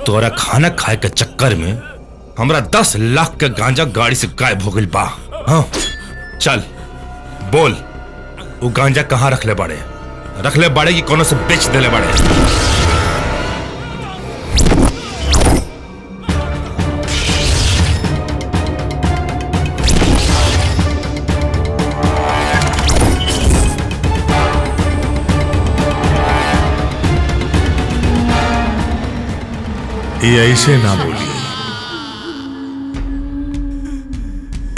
तोरा खाना खाए के चक्कर में हमरा 10 लाख के गांजा गाड़ी से गायब हो गई बा। हाँ चल बोल, वो गांजा कहाँ रख ले बाड़े कि कोनो से बेच देले बाड़े? ये ऐसे ना बोली,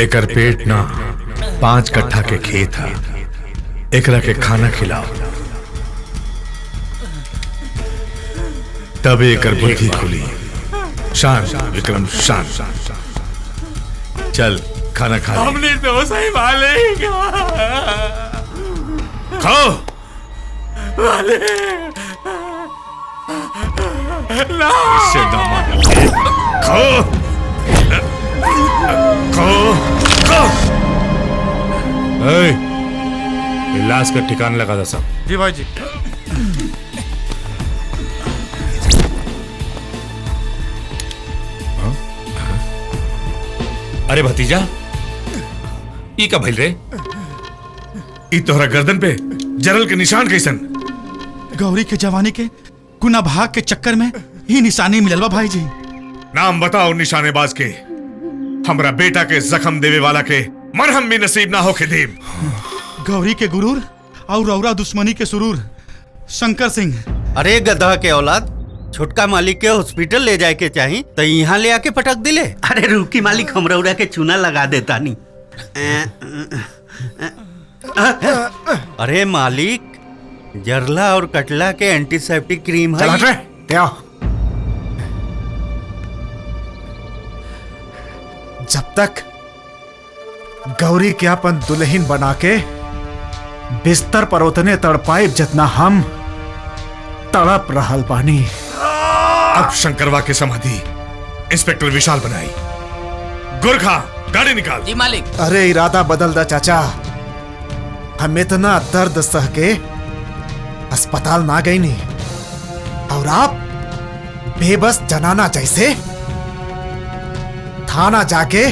एकर पेट ना 5 कट्ठा के खेत है, एकरा के खाना खिलाओ तब एकर बुद्धि खुली। शांत विक्रम शांत, चल खाना खा। हमने तो सही मालिक खाओ। इससे खाओ खाओ खाओ। लाश का ठिकाना लगा था सब। जी भाई जी। अरे भतीजा, ई का भइल रे? ई तोहरा गर्दन पे जरल के निशान कैसन? गौरी के जवानी के गुना भाग के चक्कर में ही निशानी मिलल बा भाई जी। नाम बताओ निशानेबाज के। हमरा बेटा के जख्म देवे वाला के मरहम भी नसीब ना हो के देव। गौरी के गुरूर और रौरा दुश्मनी के सुरूर शंकर सिंह। अरे गधा के औलाद, छोटका मालिक के हॉस्पिटल ले जाए के चाही तो यहाँ ले आके पटक दिले। अरे रुकी मालिक, हम रौरा के चूना लगा देता नहीं। अरे मालिक, जरला और कटला के एंटीसेप्टिक क्रीम है। जब तक गौरी के अपन दुल्हन बना के बिस्तर पर उतने तड़पाए जितना हम तड़प रहल बानी। अब शंकरवा के समाधि इंस्पेक्टर विशाल बनाई। गुरखा गाड़ी निकाल। जी मालिक। अरे इरादा बदल दा चाचा, हम इतना दर्द सह के अस्पताल ना गई नहीं और आप बेबस जनाना जैसे थाना जाके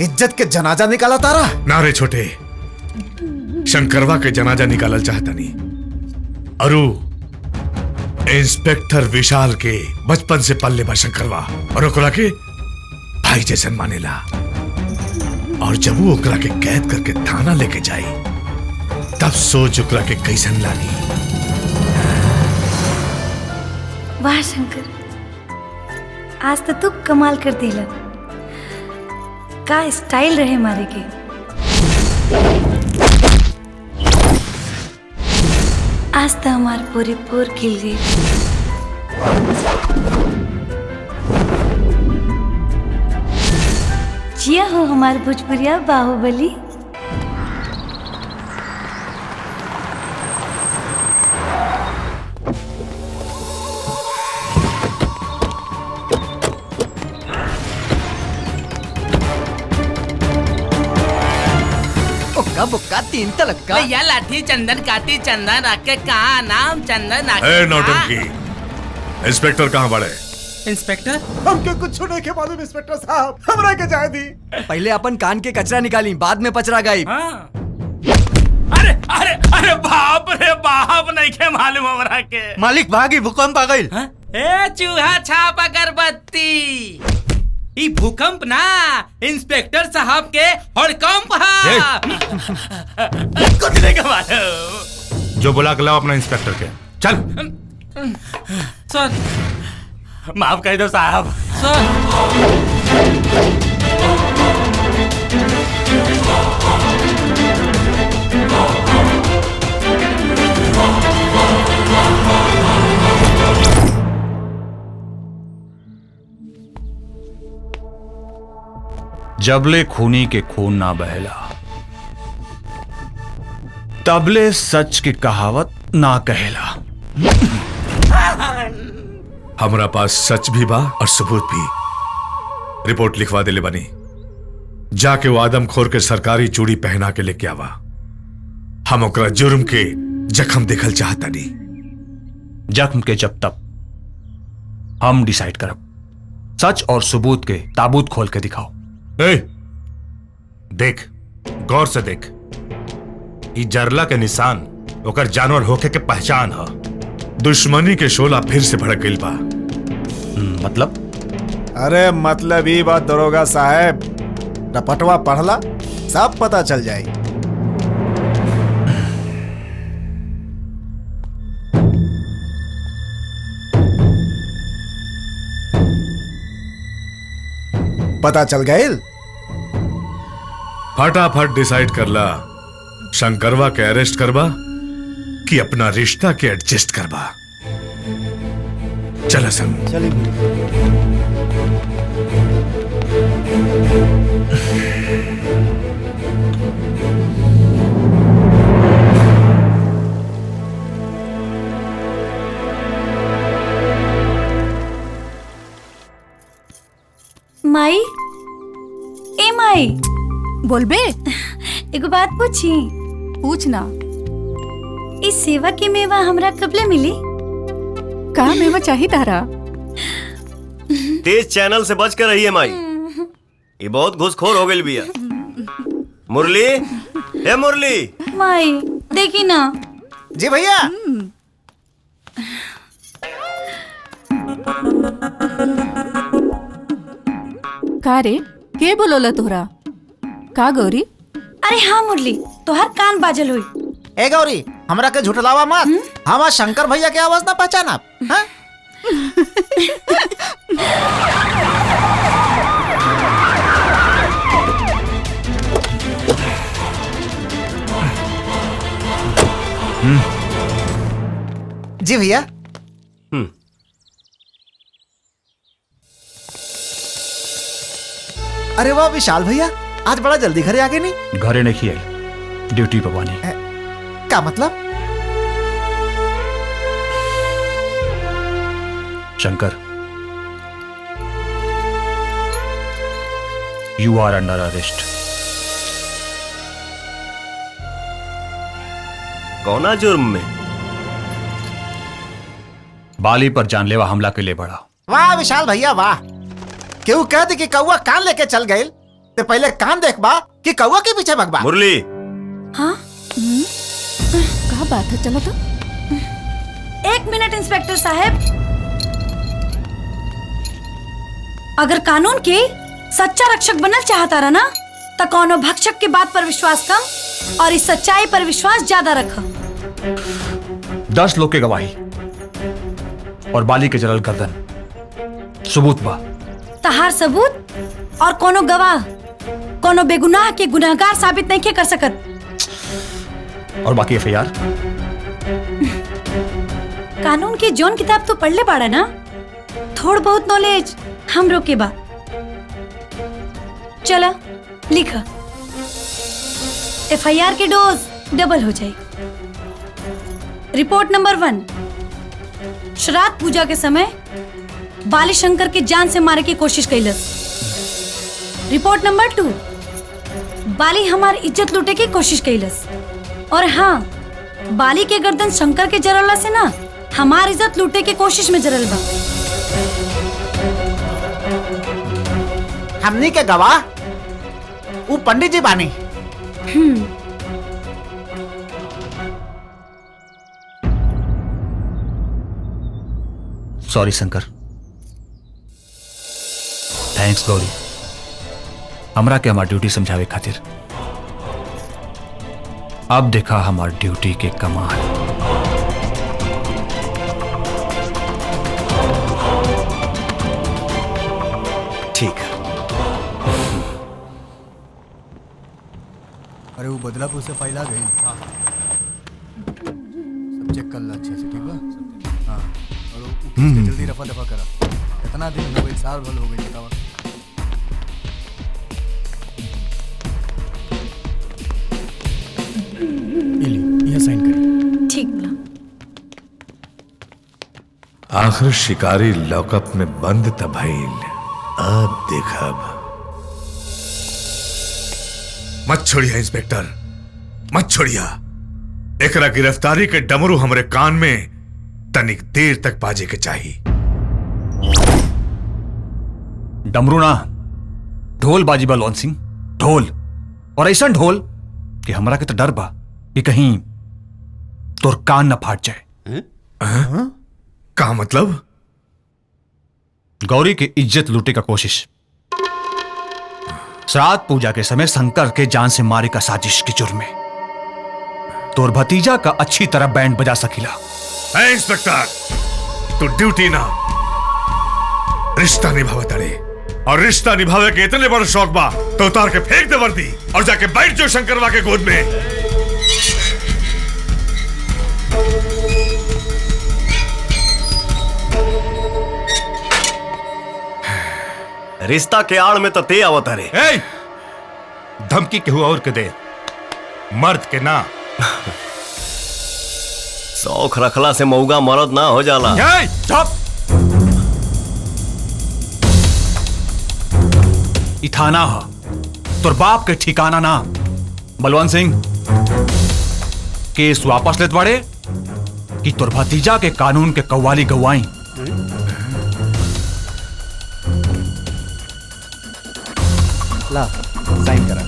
इज्जत के जनाजा निकाला तारा। नारे छोटे, शंकरवा के जनाजा निकालल चाहता नहीं। अरु इंस्पेक्टर विशाल के बचपन से पल्ले बा शंकरवा और ओकरा के भाई जैसन मानेला। और जब वो ओकरा के कैद करके थाना लेके जाई तब सोच ओकरा के कैसन लागी। वाह शंकर, आज तो तू कमाल कर दिला। का स्टाइल रहे मारे के। आज तो हमार पूरी पोर खिल गई। जिया हो हमार भोजपुरिया बाहुबली। बुक्का 3 तलक्का। भैया लाठी चंदन काटी चंदन रखे कहा नाम चंदन ए नौटंकी, इंस्पेक्टर कहाँ बड़े? इंस्पेक्टर हमके कुछ नहीं के मालूम इंस्पेक्टर साहब, हमरा के जाए दी। पहले अपन कान के कचरा निकाली, बाद में पचरा गई। अरे अरे अरे बाप रे बाप, नहीं के मालूम हमरा के। मालिक भागी, भूकंप आ गई। ए चूहा छाप अगरबत्ती, ई भूकंप ना इंस्पेक्टर साहब के हड़कंप है। कुछ नहीं के मालूम। जो बुला के लाओ अपना इंस्पेक्टर के। चल सर, माफ कर दो साहब। सर जबले खूनी के खून ना बहला, तबले सच की कहावत ना कहेला। हमरा पास सच भी बा और सबूत भी। रिपोर्ट लिखवा दे ले बनी। जाके वो आदमखोर के सरकारी चूड़ी पहना के लेके आवा। हम ओकरा जुर्म के जख्म देखल चाहता नहीं। जख्म के जब तक हम डिसाइड करब। सच और सबूत के ताबूत खोल के दिखाओ। ए, देख, गौर से देख। ई जरला के निशान ओकर जानवर होके के पहचान है। दुश्मनी के शोला फिर से भड़क गई बा। मतलब? अरे मतलब ही बात दरोगा साहब, रपटवा पढ़ला सब पता चल जाए। पता चल गए। फटाफट डिसाइड करला, शंकरवा के अरेस्ट करवा कि अपना रिश्ता के एडजस्ट करवा। चल हसन। माई, ए माई, बोलबे? एगो बात पूछी। पूछना। इस सेवा की मेवा हमरा कबले मिली? का मेवा चाहिए तारा? तेज चैनल से बच कर रहिए माई, ये बहुत घुसखोर हो गई बिया। मुरली, ए मुरली। माई देखी ना। जी भैया। का रे, के बोलोला तोहरा? का गौरी? अरे हाँ मुरली, तोहर कान बाजल हुई। ए गौरी, हमरा के झुठलावा मत। हमार शंकर भैया के आवाज ना पहचाना। हाँ? जी भैया। अरे वाह विशाल भैया, आज बड़ा जल्दी घरे आ गए। नहीं घरे नहीं आई, ड्यूटी पे बानी। क्या मतलब? Shankar, you are under arrest. कौना जुर्म में? बाली पर जानलेवा हमला के लिए बढ़ा। वाह विशाल भैया वाह। क्यों कह दी कि कौआ कान लेके चल गए, तो पहले कान देखबा कि कौआ के पीछे भगबा। मुरली। हाँ? क्या बात है? चलो तो। 1 मिनट इंस्पेक्टर साहब। अगर कानून के सच्चा रक्षक बनना चाहता रहा ना, तो कौनो भक्षक के बात पर विश्वास कम और इस सच्चाई पर विश्वास ज्यादा रखा। 10 लोग के गवाही और बाली के जलल गर्दन सबूत बा। तहार सबूत और कोनो गवाह कोनो बेगुनाह के गुनहगार साबित नहीं कर सकत। और बाकी एफआईआर? कानून की जौन किताब तो पढ़ ले पाड़ा ना, थोड़ बहुत नॉलेज हम रोके बा। चला लिखा। एफआईआर की डोज डबल हो जाए। रिपोर्ट नंबर 1, श्राद्ध पूजा के समय बाली शंकर के जान से मारे की कोशिश कैलस। रिपोर्ट नंबर 2, बाली हमार इज्जत लूटे की कोशिश कैलस। और हाँ, बाली के गर्दन शंकर के जरला से ना हमार इज्जत लूटे की कोशिश में जरल बा। हमनी के गवाह वो पंडित जी बानी। सॉरी शंकर। थैंक्स गौरी, हमरा के हमार ड्यूटी समझावे खातिर। अब देखा हमार ड्यूटी के कमाल। ठीक है। अरे वो बदलापुर से फाइल आ गई। हाँ। सब चेक कर ला अच्छे से, ठीक बा? हाँ। और वो केस जल्दी रफा दफा करा। कितना दिन हो गई? साल भर हो गई। बतावा। ये साइन करिए। ठीक बा। आखिर शिकारी लॉकअप में बंद त भइल। अब देखब। मत छोड़िया इंस्पेक्टर, मत छोड़िया। एकरा गिरफ्तारी के डमरू हमरे कान में तनिक देर तक बाजे के चाहिए। डमरू ना, ढोल बाजी बलवंत सिंह, ढोल। और ऐसा ढोल कि हमरा के तो डर बा कि कहीं तोर कान न फाट जाए। का मतलब? गौरी की इज्जत लूटे का कोशिश। श्राद्ध पूजा के समय शंकर के जान से मारे का साजिश के जुर्म में तोर भतीजा का अच्छी तरह बैंड बजा सकीला। इंस्पेक्टर, तू ड्यूटी ना रिश्ता निभावे तड़े, और रिश्ता निभावे के इतने बड़ शौक बा तो उतार के फेंक दे वर्दी और जाके बैठ जो शंकरवा के गोद में। रिश्ता के आड़ में तो ते आवत रे। धमकी केहू और के दे, मर्द के ना। शौक रखला से मऊगा मर्द ना हो जाला। चुप! ई थाना हा, तोर बाप के ठिकाना ना। बलवंत सिंह, केस वापस लेत बाड़े कि तोर भतीजा के कानून के कव्वाली गवाई। ला साइन करा।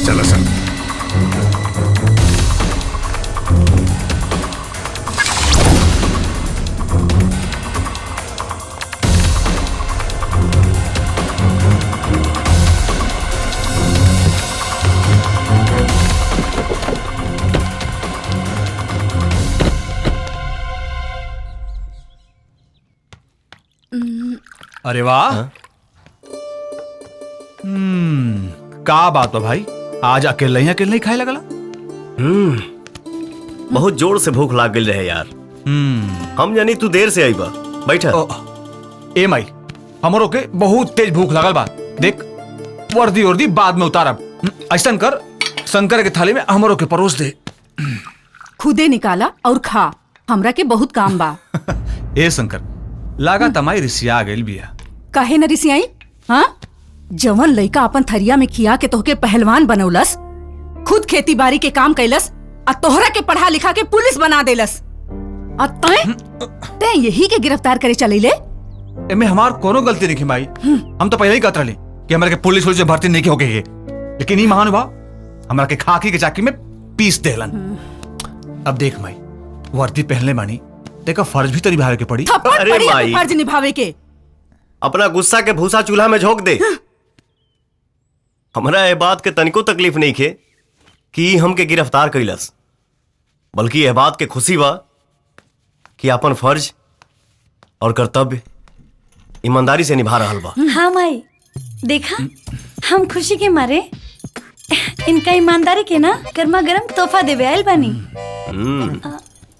चलो सर। अरे वाह, का बात है भाई, आज अकेले ही खाए लगला? बहुत जोर से भूख लाग गई रहे यार। हम जानी तू देर से आई बा। बैठा। ए माई, हमरो के बहुत तेज भूख लगल बा। देख, वर्दी वर्दी बाद में उतारब। ऐसा कर, शंकर के थाली में हमरो के परोस दे। खुदे निकाला और खा, हमरा के बहुत काम बा। ए शंकर, लागा तमाई रिसिया गइल बिया। काहे न रिसियाई? हाँ, जवन लइका अपन थरिया में खिया के तोहके पहलवान बनौलस, खुद खेती बाड़ी के काम कैलस, आ तोहरा के पढ़ा लिखा के पुलिस बना देलस, आ तैं यही के गिरफ्तार करे चलीले? एमे हमार कोनो गलती नहीं माई। हम तो पहले ही कहत रहली कि हमरा के पुलिस से भर्ती नहीं होके है, लेकिन ई महानुभाव हमरा के खाकी के चाकी में पीस देलन। अब देख माई, वर्दी पहनले मानी तेका फर्ज भी तो निभावे के पड़ी। थप्पड़ पड़ी अपने फर्ज निभावे के। अपना गुस्सा के भूसा चूल्हा में झोंक दे। हमरा ये बात के तनिको तकलीफ नहीं खे कि हमके गिरफ्तार कैलस, बल्कि यह बात के खुशी बा कि अपन फर्ज और कर्तव्य ईमानदारी से निभा रहल बा। हाँ माई, देखा हम खुशी के मारे इनका ईमानदारी के ना गर्मा गर्म तोहफा देवे आयल बानी।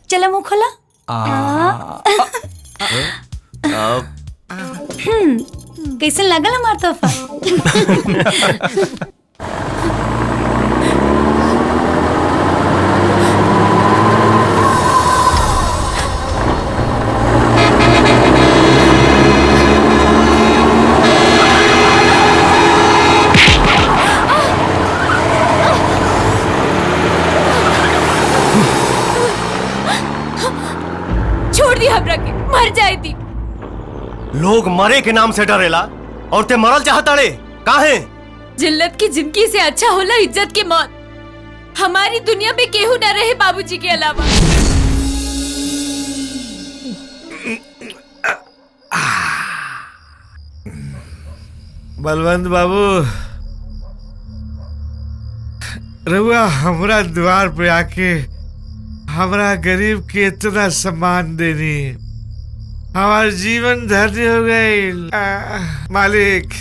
चला मुंह खोला। कैसे लगल हमार तोहफा? छोड़ दी हमरा के, मर जाए दी। लोग मरे के नाम से डरेला और ते मरल चाहता रे। काहे? जिल्लत की जिंदगी से अच्छा होला इज्जत की मौत। हमारी दुनिया में केहू न रहे बाबूजी के अलावा। बलवंत बाबू, रउआ हमरा द्वार पे आके हमरा गरीब के इतना सम्मान देनी, हमार जीवन धन्य हो गई। मालिक,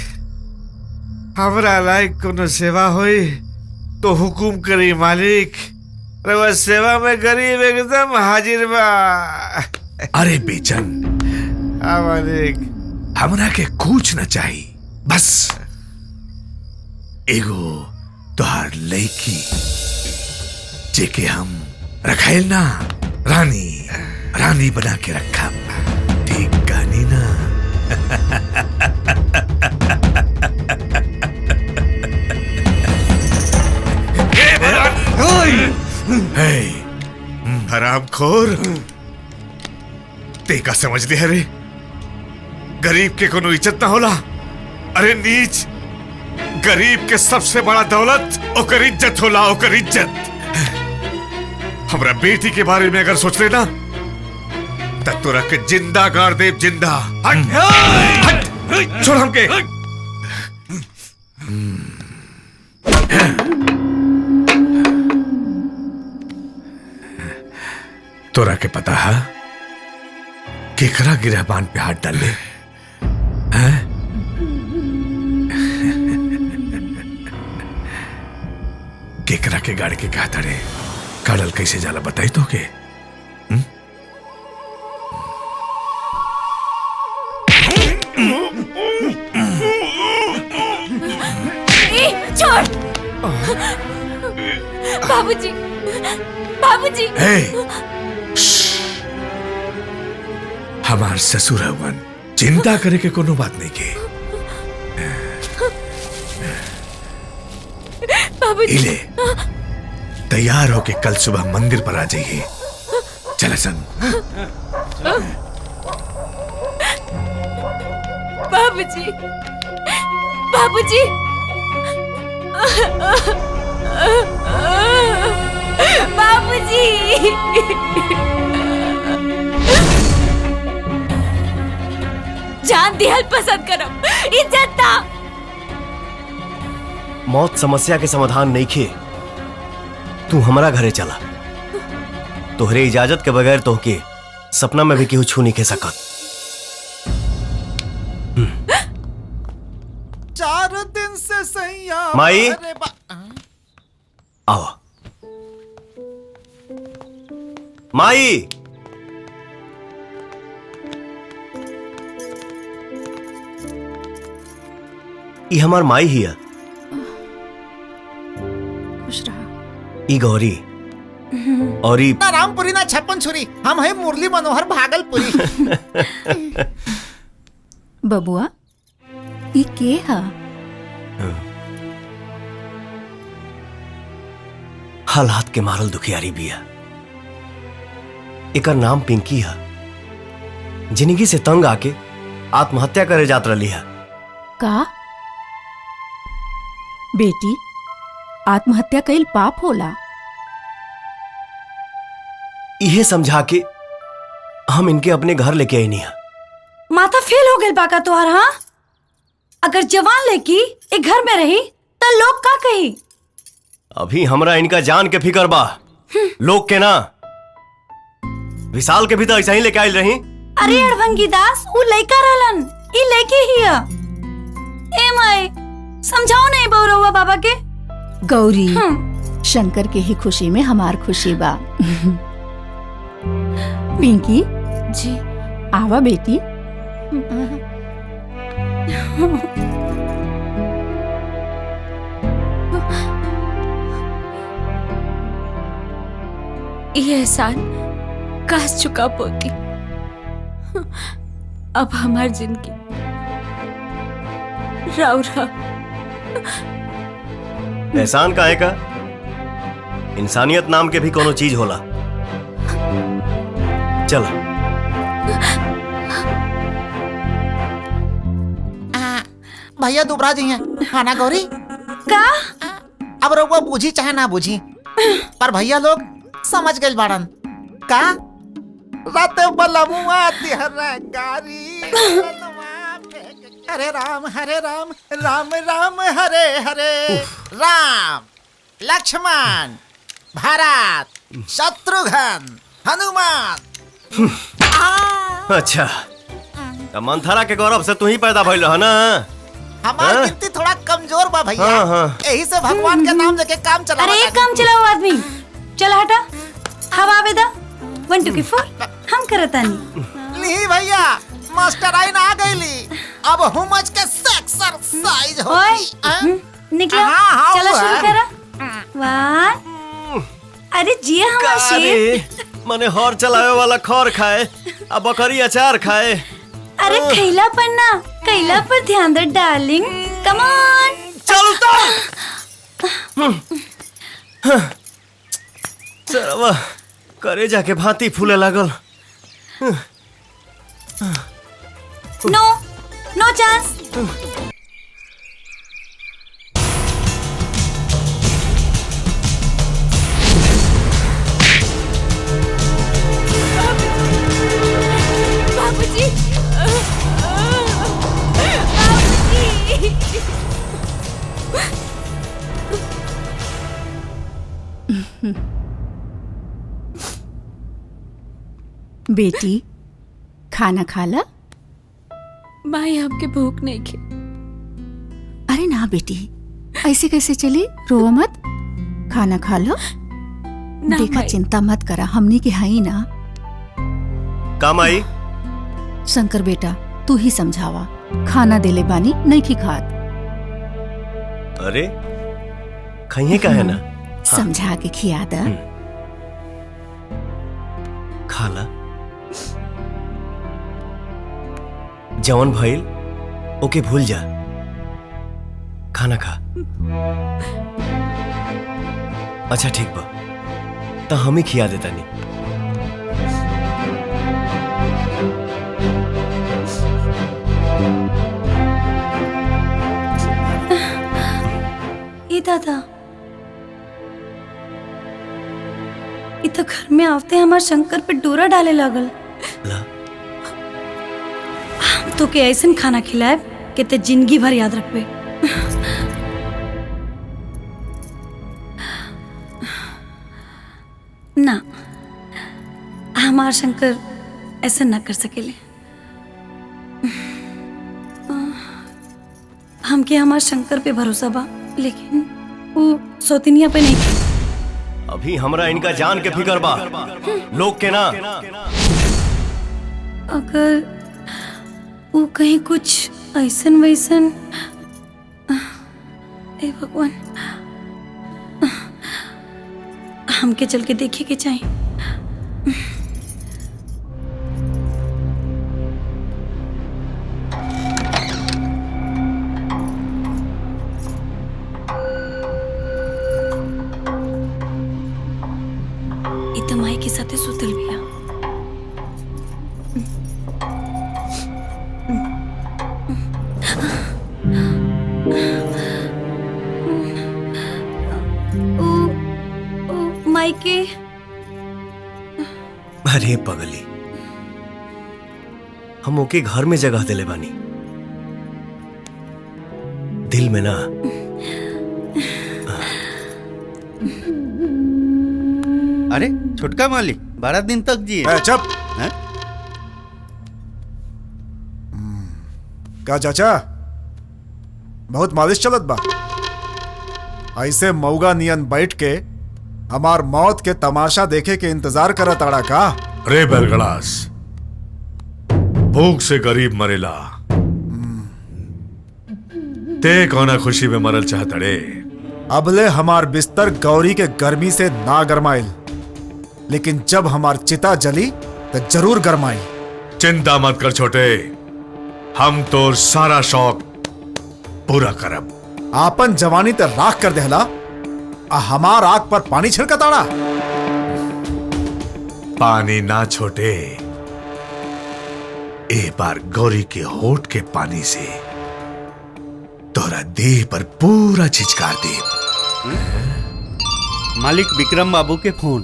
हमरा लायक कोनो सेवा होई तो हुकुम करी मालिक। रउआ सेवा में गरीब एकदम हाजिर बा। अरे बेचन, हाँ मालिक, हमरा के कुछ न चाहिए, बस एगो तोहार लड़की जेके हम रखाइल ना रानी रानी बना के रखा। ठीक कहानी ना? हरामखोर। ते का समझ लिया रे? गरीब के कोनो इज्जत ना होला। अरे नीच, गरीब के सबसे बड़ा दौलत ओकर इज्जत होला, ओकर इज्जत। हमरा बेटी के बारे में अगर सोच लेना तब तो रख के जिंदा गाड़ दे, जिंदा। हट, हट, छोड़ हमके। तोरा के पता है केकरा गिरहबान पे हाथ डाल ले? केकरा के गाड़ी के कहा तड़े काड़ल कैसे जाला बताई तो के? छोड़ बाबूजी, बाबूजी। हमार ससुर हवन, चिंता करे के कोनो बात नहीं के। बाबूजी इले तैयार होके कल सुबह मंदिर पर आ जाइए। चल सन। बाबूजी, बाबूजी। बाबूजी। जान दिहल पसंद करम, इज्जत ना। मौत समस्या के समाधान नहीं खे। तू हमारा घरे चला। तोहरे इजाजत के बगैर तोहके सपना में भी केहू छू नहीं खे सकत। 4 दिन से सैया माई, आओ। माई, ई हमार माई हिया। खुश रहा। ई गौरी और ई ना रामपुरी ना छप्पन छुरी, हम है मुरली मनोहर भागलपुरी। बबुआ ई के हा? हालात के मारल दुखियारी बिया। एकर नाम पिंकी है। जिंदगी से तंग आके आत्महत्या करे जात रही है। का बेटी आत्महत्या कईल पाप होला? इहे समझा के हम इनके अपने घर लेके आई नहीं है। माथा फेल हो गई बाका तुहार। हाँ, अगर जवान लड़की एक घर में रही तो लोग का कही? अभी हमरा इनका जान के फिकर बा, लोग के ना। विशाल के भी तो ऐसा ही लेके आयल रही। अरे अड़भंगी दास, वो लड़का रहलन, ई लड़की हिया। ए माई, समझाओ नहीं बौरवा बाबा के। गौरी, शंकर के ही खुशी में हमार खुशी बा। पिंकी जी, आवा बेटी। ये एहसान काश चुका पोती। अब हमार जिंदगी राउरा। एहसान काहे का? इंसानियत नाम के भी कोनो चीज होला। चल। भैया दुबरा जी हैं। खाना गौरी का? अब रउआ बूझी चाहे ना बूझी, पर भैया लोग समझ गए बाड़न। का रात बलमुआ तिहरा गारी। हरे राम राम राम हरे हरे। राम लक्ष्मण भरत शत्रुघ्न हनुमान। अच्छा, तो मंथरा के गौरव से तू ही पैदा भइल रह ना। हमार गिनती थोड़ा कमजोर बा भैया। हाँ। यही से भगवान के नाम लेके काम चला। अरे एक काम चलाओ आदमी, चल हटा। हवा आवेदा 1 2 4 हम करतानी। ली भैया, मास्टर आइन आ गईली। अब हुमज के एक्सरसाइज होई। निकलो, चलो शुरू करा। 1। अरे जी हमारा शेर। मने हॉर चलावे वाला खौर खाए, अब बकरी अचार खाए। अरे खैला पर ना, कैला पर ध्यान दे डार्लिंग। कम ऑन, चलता। सरवा करे जाके भांति फूले लागल। नो नो चांस। बाबूजी, बेटी खाना खा ला। माई आपके भूख नहीं खे। अरे ना बेटी, ऐसे कैसे चली? रो मत, खाना खा लो। देखा माई। चिंता मत करा, हमनी के हाई ना। काम आई। शंकर बेटा तू ही समझावा, खाना देले बानी नहीं की खात। अरे खाइए का है ना। समझा के खिया दा। खाला जवन भइल ओके भूल जा, खाना खा। अच्छा ठीक बा, तो हम ही खिया देता नहीं। ये दादा, ये तो घर में आते हमारे शंकर पे डोरा डाले लागल। तो के ऐसा खाना खिलाए कि ते जिंदगी भर याद रखबे। ना, हमार शंकर ऐसा ना कर सकेले। हमके हमार शंकर पे भरोसा बा, लेकिन वो सौतिनिया पे नहीं। अभी हमरा इनका जान के फिकर बा, लोग के ना। अगर वो कहीं कुछ ऐसन वैसन, ए भगवान, हमके चल के देखे के चाहिए। इतना माई के साथे सुतल बिया। मायके। अरे पगली, हम ओके घर में जगह दिले बानी, दिल में ना। अरे छोटका मालिक 12 दिन तक जिए। चुप। का चाचा बहुत मालिश चलत बा? ऐसे मौगा नियन बैठ के हमार मौत के तमाशा देखे के इंतजार करत आड़ा का? रे बेलगड़ास, भूख से गरीब मरेला, ते कौना खुशी में मरल चाहत रे? अबले हमार बिस्तर गौरी के गर्मी से ना गरमाइल, लेकिन जब हमार चिता जली तो जरूर गरमाई। चिंता मत कर छोटे, हम तोर सारा शौक पूरा करब। आपन जवानी ते राख कर देहला, हमार आग पर पानी छिड़कताड़ा। पानी ना छोटे, एक बार गौरी के होठ के पानी से तोरा देह पर पूरा छिचकार दे। मालिक विक्रम बाबू के फोन।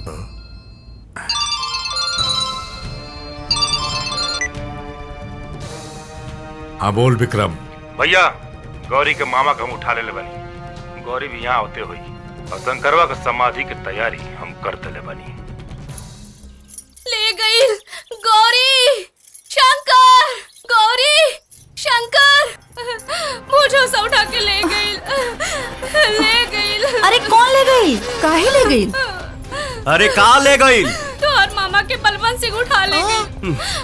हाँ बोल विक्रम। भैया, गौरी के मामा का हम उठा ले बनी। गौरी भी यहाँ होते हुई और शंकरवा का समाधि की तैयारी हम करते ले बनी। ले गई गौरी, शंकर, गौरी, शंकर, मुझे से उठा के ले गई। अरे कौन ले गई? काहे ले गई? अरे का ले गई? तो और मामा के बलवंत सिंह उठा ले गई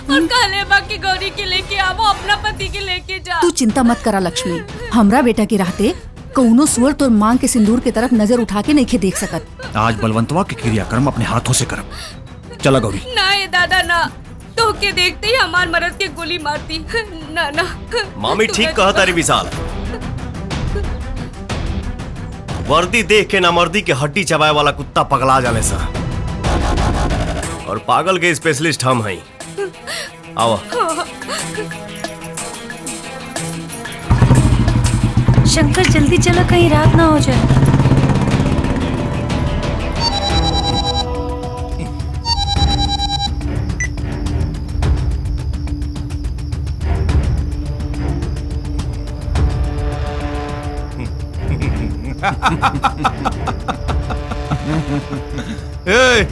और कहले बाकी गौरी के लेके आवो, अपना पति के लेके जा। तू चिंता मत करा लक्ष्मी, हमरा बेटा के रहते कौनो सुअर तोर मांग के सिंदूर के तरफ नजर उठा के नहीं देख सकत। आज बलवंतवा के क्रियाक्रम अपने हाथों से करब। चला गौरी। ना ये दादा ना, तो के देखते ही हमार मरद के गोली मारती। ना ना मामी ठीक कहा तारी विशाल, वर्दी देख के ना मर्दी के हड्डी चबाए वाला कुत्ता पगला जाने सा। और पागल के स्पेशलिस्ट हम हैं। आओ। शंकर जल्दी चलो, कहीं रात ना हो जाए। ए,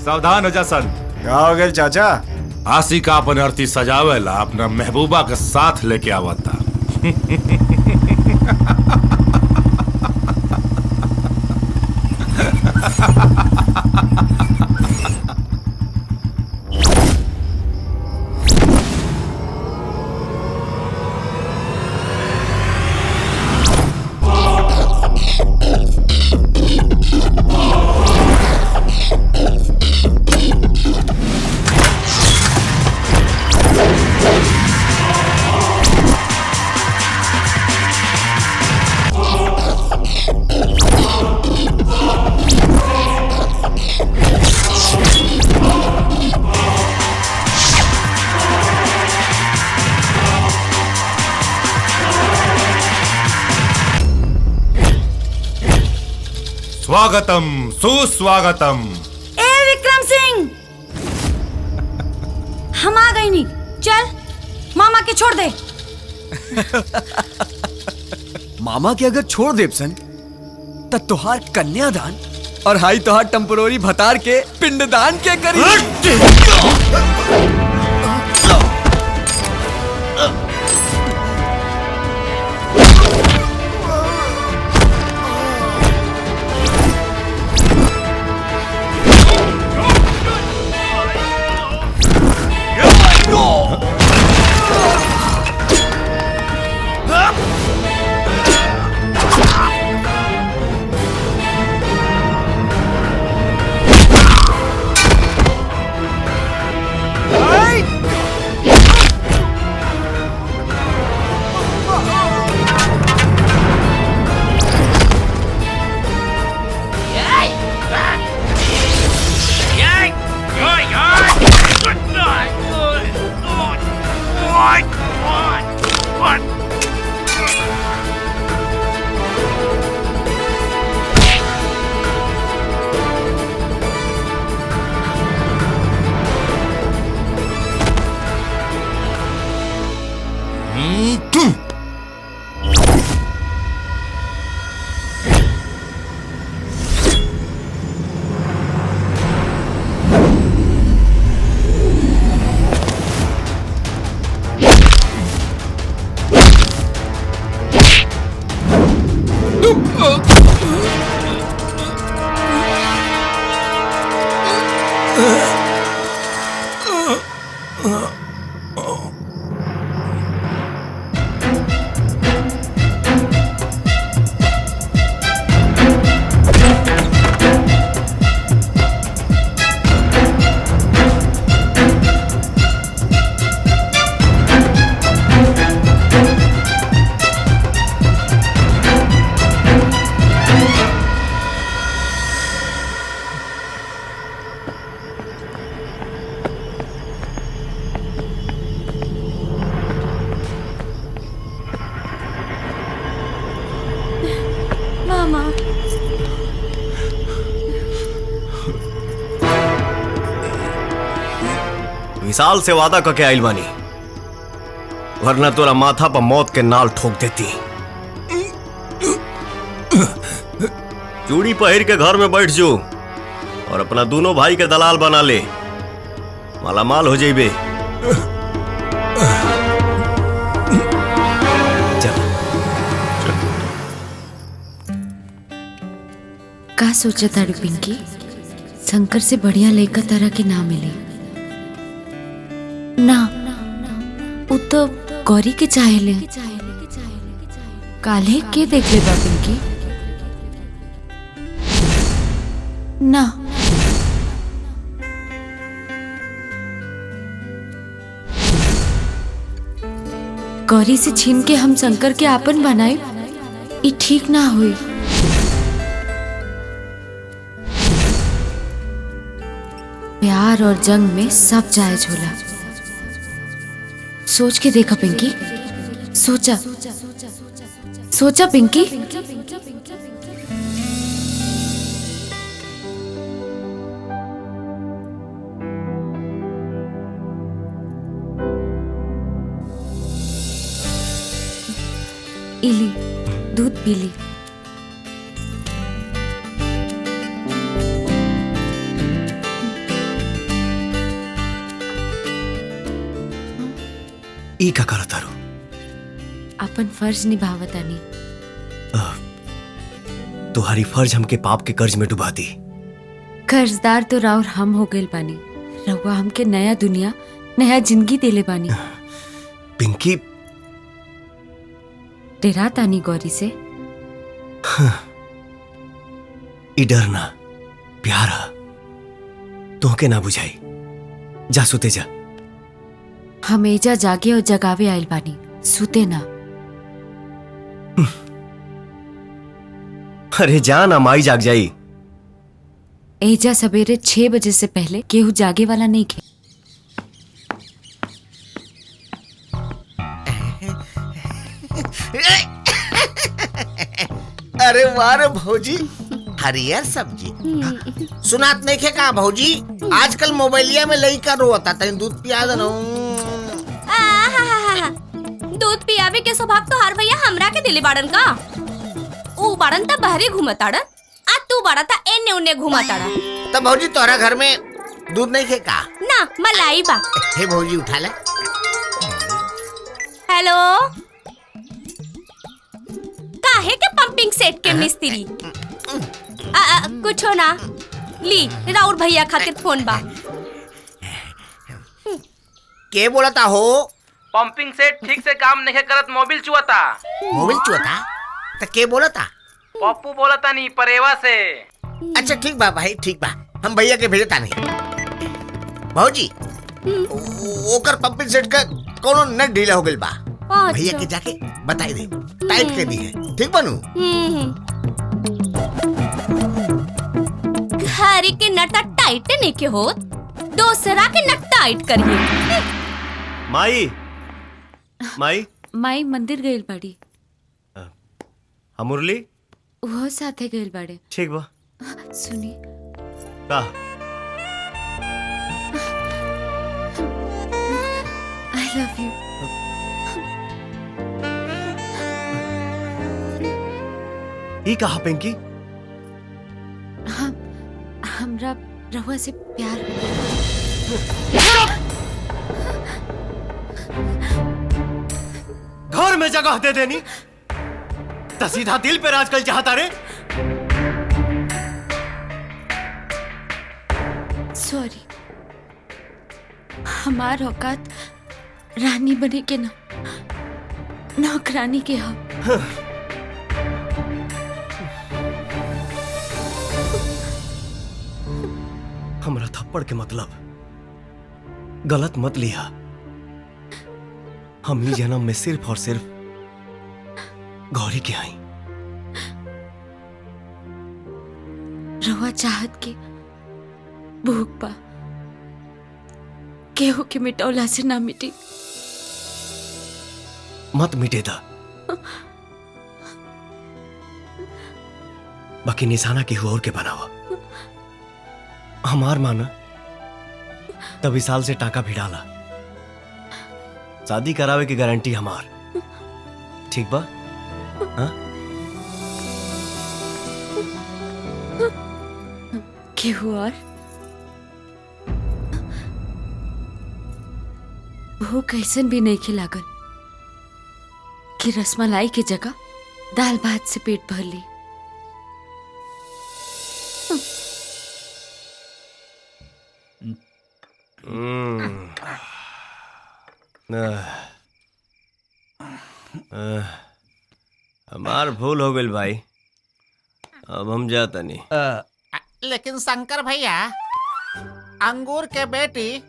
सावधान हो जा सन। क्या हो गया चाचा? आशिका अपन अर्थी सजावेला अपना महबूबा के साथ लेके आवता। स्वागतम सुस्वागतम। ए विक्रम सिंह, हम आ गई नहीं। चल मामा के छोड़ दे। मामा के अगर छोड़ देव सन त तोहार कन्यादान और हाई तोहार टेम्पोररी भतार के पिंडदान के करी। विशाल से वादा करके आइल बानी, वरना तोरा माथा पर मौत के नाल ठोक देती। चूड़ी पहिर के घर में बैठ जो और अपना दोनों भाई के दलाल बना ले, मालामाल हो जाइबे। का सोचा ताड़ी पिंकी, शंकर से बढ़िया लड़का तरह के ना मिले ना, वो तो गौरी के चाहेले। काले के देख ले बा पिंकी ना। गौरी से छीन के हम शंकर के आपन बनाए, ये ठीक ना हुई। हार और जंग में सब जायज होला। सोच के देखा पिंकी, सोचा सोचा पिंकी। इली दूध पी ली। ई का करत तारू? अपन फर्ज निभावतानी। तुम्हारी फर्ज हमके पाप के कर्ज में डुबा दी। कर्जदार तो राउर हम हो गए बानी। रउआ हमके नया दुनिया नया जिंदगी देले बानी। पिंकी डेरा तानी गौरी से। ई डरना प्यारा तोहके ना बुझाई। जा सुते जा। हम एजा जागे और जगावे आइल बानी, सुते ना। अरे जा ना, माई जाग जाई। एजा सवेरे 6 बजे से पहले केहू जागे वाला नहीं खे। अरे वाह रे भौजी, हरियर सब्जी। सुनात नहीं खे का भौजी, आजकल मोबाइलिया में लइका रोता, तनी दूध पिया दे ना। दूध पियावे के स्वभाव तो हर भैया हमरा के दिले बाड़न का। ऊ बाड़न त बहरे घूमताड़न, आ तू बाड़ा ता एने उने घूमताड़ा। तब भौजी तोरा घर में दूध नहीं खे का? ना मलाई बा। हे भौजी उठा ले। हेलो, काहे के पंपिंग सेट के मिस्त्री? कुछो ना, ली राउर भैया खातिर फोन बा। के बोलता हो? पंपिंग सेट ठीक से काम नहीं करत, मोबिल चुआता। मोबिल चुआता? तो के बोलता? पप्पू बोलता नहीं, परेवा से। अच्छा ठीक बा भाई, ठीक बा, हम भैया के भेजता नहीं। भौजी ओकर पंपिंग सेट का कोनो नट ढीला हो गइल बा। भैया के जाके बताई दे, टाइट कर दी है। ठीक बनू? घरे के नट टाइट नहीं के हो, दूसरा के नट टाइट करिए। माई माई माई मंदिर गइल बाड़ी। मुरली वो साथे गइल बाड़े। ठीक बा। सुनी का? I love you. ई कहा पिंकी? हमरा रहुआ से प्यार हो गया। घर में जगह दे देनी तो सीधा दिल पे राज कर चाहता रे। सॉरी, हमार औकात रानी बने के ना नौकरानी के हो। हमरा थप्पड़ के मतलब गलत मत लिया। हम ही जन्म में सिर्फ और सिर्फ गौरी के आई। रवा चाहत के भूख पा केहू के मिटौला से ना मिटी। मत मिटे दा, बाकी निशाना केहू और के बनावा। हमार माना तभी साल से टाका भी डाला। शादी करावे की गारंटी हमार। ठीक बा? हाँ? केहू और वो कैसन भी नहीं खिलागल कि रसमलाई की जगह दाल भात से पेट भर ली। हमार भूल हो गई भाई, अब हम जाता नहीं। लेकिन शंकर भैया, अंगूर के बेटी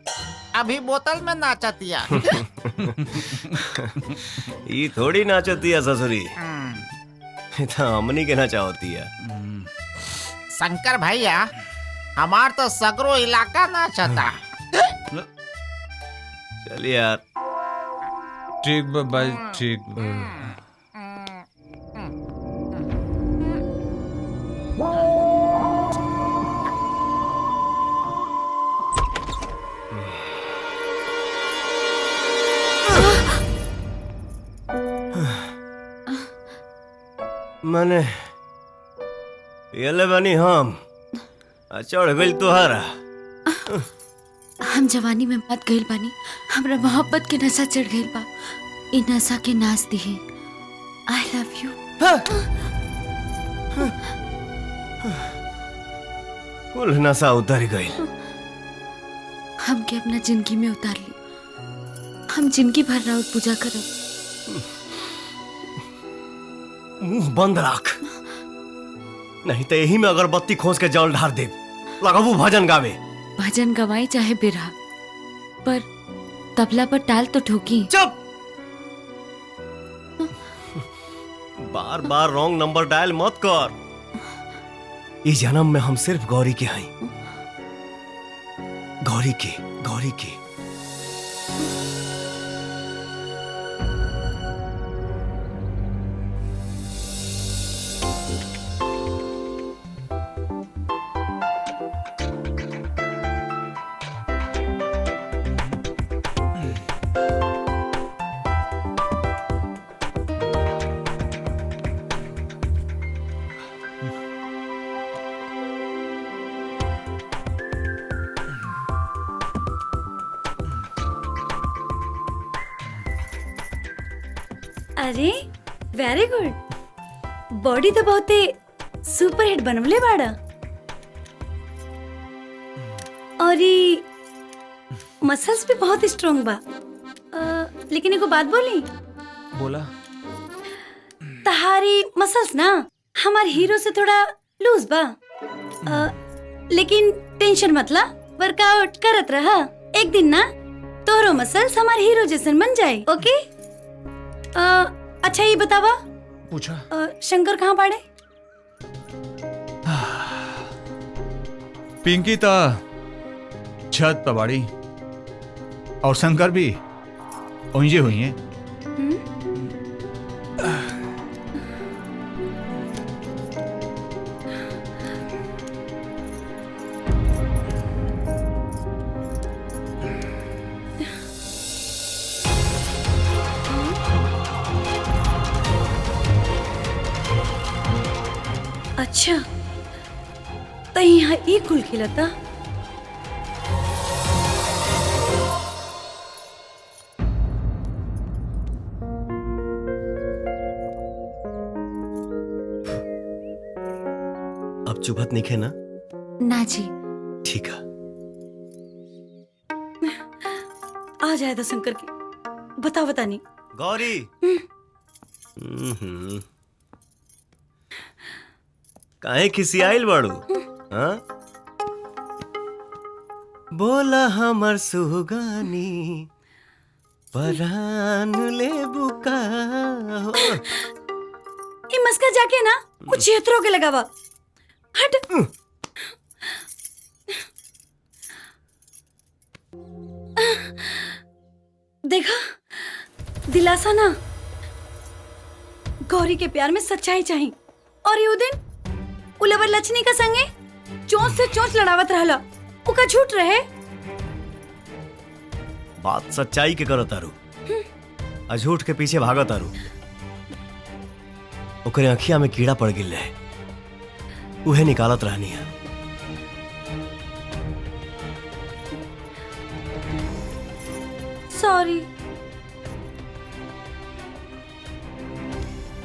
अभी बोतल में नाचतिया। ये थोड़ी नाचती है ससुरी, तो हमनी के नाचा होती है। शंकर भैया, हमार तो सगरो इलाका ना चाहता। चल यार। ठीक बा भाई, ठीक बा। मने ये बनी हम चढ़ गई तुहारा। हम जवानी में मत गइल बानी, हमरा मोहब्बत के नशा चढ़ गइल बा। इ नशा के नाच दिहे। I love you. कुल नशा उतर गई। हमके अपना जिंदगी में उतार ली। हम जिंदगी भर राउत पूजा करब। मुंह बंद रख, नहीं तो यही में अगरबत्ती खोज के जल ढार दे। लगाबू भजन गावे। भजन गवाई चाहे बिरहा, पर तबला पर ताल तो ठोकी। चुप। बार बार रॉन्ग नंबर डायल मत कर। इस जन्म में हम सिर्फ गौरी के हैं। गौरी के, गौरी के। अरे वेरी गुड। बॉडी तो बहुते सुपर हिट बनवले बाड़ा। और ये मसल्स भी बहुत स्ट्रांग बा। लेकिन एगो बात बोली। बोला। तहारी मसल्स ना हमार हीरो से थोड़ा लूज बा। लेकिन टेंशन मतला, वर्कआउट करत रहा। एक दिन ना तोहरो मसल्स हमार हीरो जैसन बन जाए। ओके? अच्छा ये बतावा। पूछा। शंकर कहाँ बाड़े? पिंकी ता छत पर बाड़ी और शंकर भी ओंजे हुई हैं। अच्छा तो यहाँ ई कुल खिलता। अब चुभत नहीं खे ना? ना जी। ठीक है। आ जाए तो शंकर की बता नहीं। गौरी। काहे खिसियाइल बाड़ू? हाँ? बोला हमर सुगानी परान ले बुका हो। ये मस्का जाके ना कुछ क्षेत्रों के लगावा। हट। देखा दिलासा ना। गौरी के प्यार में सच्चाई चाहिए। और ये दिन उलवर लक्ष्मी का संगे चोंच से चोंच लड़ावत रहला। उका झूठ रहे। बात सच्चाई के करो तारू। अझूठ के पीछे भागा तारू। ओकरे अखिया में कीड़ा पड़ गिल रहे, उहे निकालत रहनी है। सॉरी।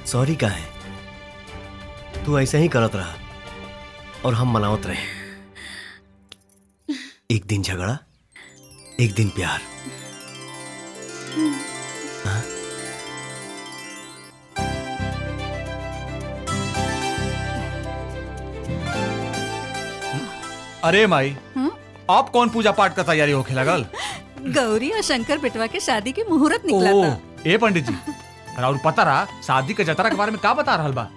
सॉरी का है? तू ऐसे ही करत रहा और हम मनावत रहे। एक दिन झगड़ा, एक दिन प्यार। हाँ? अरे माई, आप कौन पूजा पाठ का तैयारी होके लगल? गौरी और शंकर बेटवा के शादी के मुहूर्त निकला था। ए पंडित जी, और पता रहा शादी के जतरा के बारे में का बता रहल बा?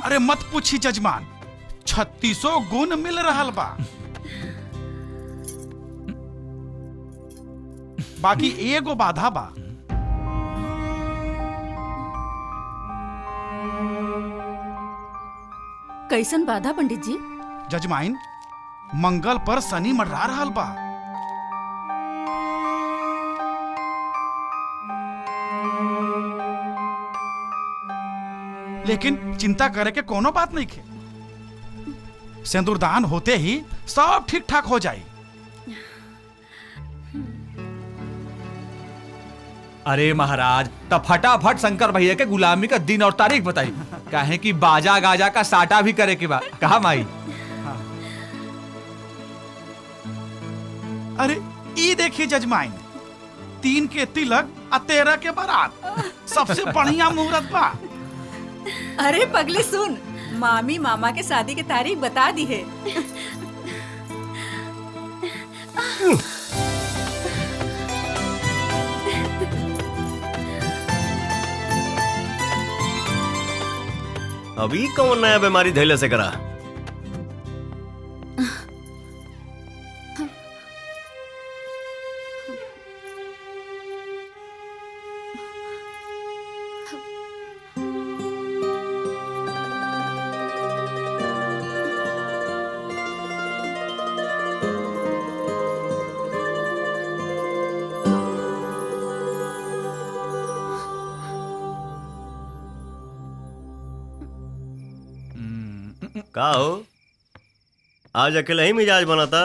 अरे मत पूछी जजमान, 3600 गुण मिल रहल बा। बाकी एगो बाधा बा। कैसन बाधा पंडित जी? जजमाइन, मंगल पर शनि मंडरा रहल बा। लेकिन चिंता करे के कोनो बात नहीं खे। सिंदूरदान होते ही सब ठीक ठाक हो जाए। अरे महाराज, तब फटाफट शंकर भैया के गुलामी का दिन और तारीख बताई, काहे कि बाजा गाजा का साटा भी करे के बा। कहा माई? अरे ई देखिए जजमाइन, 3 के तिलक और 13 के बारात, सबसे बढ़िया मुहूर्त बा। अरे पगली सुन, मामी मामा के शादी की तारीख बता दी है। अभी कौन नया बीमारी धैले से करा? का हो, आज अकेला ही मिजाज बनाता?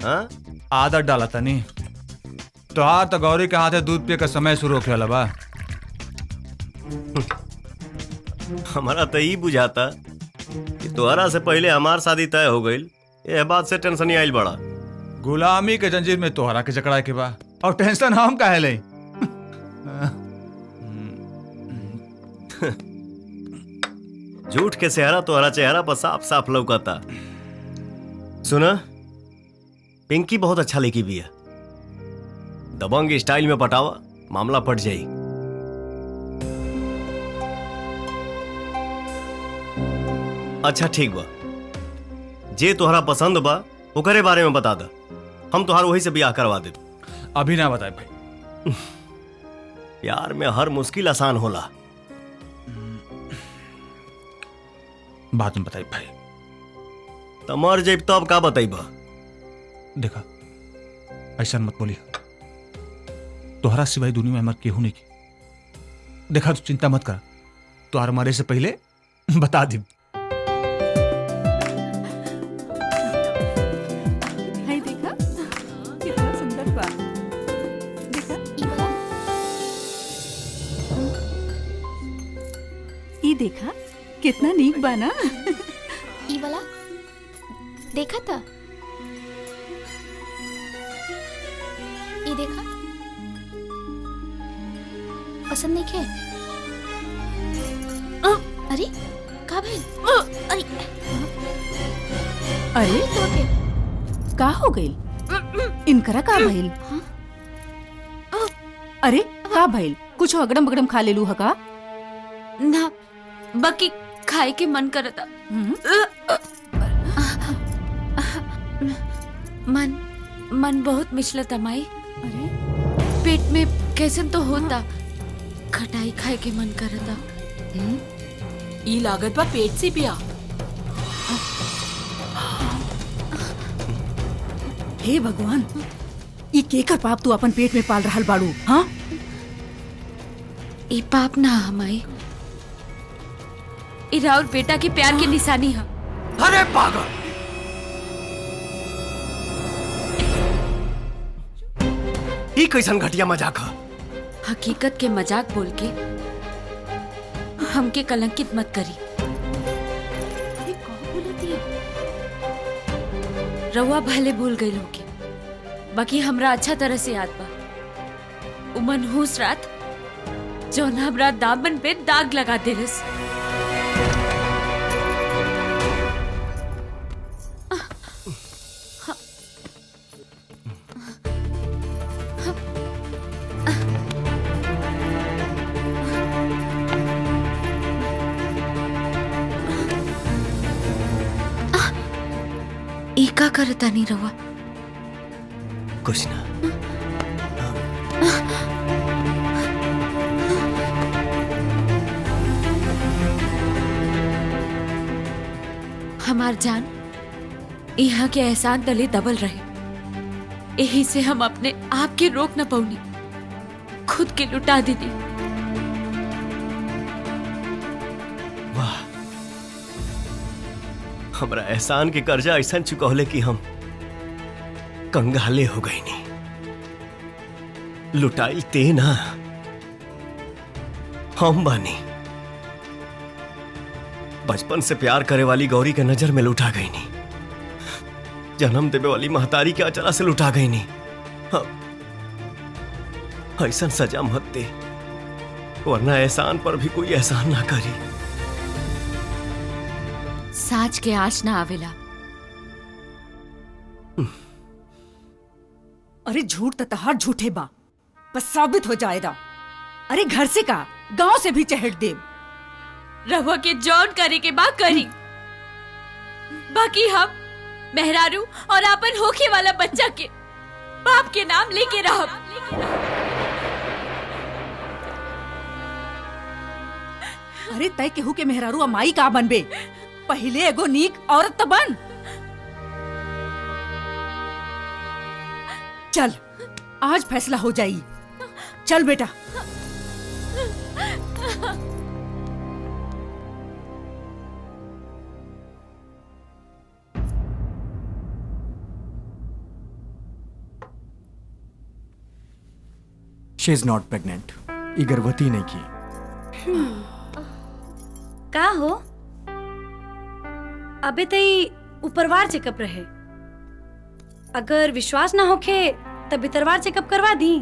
हाँ? आदत डाला था नहीं तो आज तो गौरी के हाथे दूध पिए का समय शुरू हो गया बा। हमारा तो यही बुझाता कि तोहरा से पहले हमार शादी तय हो गई। ये बात से टेंशन ही आइल बड़ा। गुलामी के जंजीर में तोहरा के जकड़ा के बा और टेंशन हम काहे ले? झूठ के सेहरा तोहरा चेहरा पर साफ साफ लौकता। सुना, पिंकी बहुत अच्छा लेकी भी है। दबंग स्टाइल में पटावा, मामला पट जाई। अच्छा ठीक बा, जे तोहरा पसंद बा ओकरे बारे में बता दा, हम तोहार वही से ब्याह करवा दे। अभी ना बताए भाई। प्यार में हर मुश्किल आसान होला। बात में बताई भाई। तमर जेब तब का बताइबा? देखा, ऐसा मत बोली, तोहरा सिवाय दुनिया में हमार केहू नहीं की। देखा, तू चिंता मत कर, तोहर मरे से पहले बता दी। देखा कितना सुंदर बा। देखा ई देखा कितना नीक बा ना। ई वाला देखा था? ये देखा, पसंद नहीं खे? अरे का भइल? अरे अरे तो के का हो गइल? इनकरा का भइल? अरे का भइल? कुछ अगड़म बगड़म खा लेलू ह का? ना, बाकी खाए के मन करता। मन बहुत मिचलता माई। अरे पेट में कैसन तो होता, खटाई खाए के मन करता। ई लागत बा पेट से पिया। हे भगवान, ई केकर पाप तू अपन पेट में पाल रहल बाड़ू? हाँ, ई पाप ना हमाई, ई राउर बेटा के प्यार की निशानी है। अरे पागल, ई कैसन घटिया मजाक है? हकीकत के मजाक बोल के हमके कलंकित मत करी। रउआ भले भूल गई होगी, बाकी हमरा अच्छा तरह से याद बा। उ मनहूस रात जौन हमरा दामन पे दाग लगा देलस। का करता नहीं रवा? कुछ ना। हमार जान यहाँ के एहसान तले दबल रहे, यही से हम अपने आप के रोक न पौनी, खुद के लुटा दीदी। वाह, हमरा एहसान के कर्जा ऐसा चुकौले कि हम कंगाले हो गई नहीं। लुटाइल ते ना, हम बानी। बचपन से प्यार करे वाली गौरी के नजर में लुटा गई नहीं, जन्म देवे वाली महतारी के अचला से लुटा गई नहीं। ऐसा सजा मत दे, वरना एहसान पर भी कोई एहसान ना करी। साँच के आँच ना आवेला। अरे झूठ तो तहार झूठे बा, बस साबित हो जाएगा। अरे घर से का गांव से भी चहट दे। रहुआ के जॉन करे के बा करी, बाकी हम मेहरारू और अपन होखे वाला बच्चा के बाप के नाम लेके रहब। अरे तय केहू के मेहरारू अमाई का बनबे, पहले एगो नीक औरत तो बन। चल आज फैसला हो जाई, चल बेटा। शी इज नॉट प्रेग्नेंट, ये गर्भवती नहीं की। का हो, अबे तई ऊपरवार चेकअप रहे, अगर विश्वास ना होखे तब भीतरवार चेकअप करवा दी।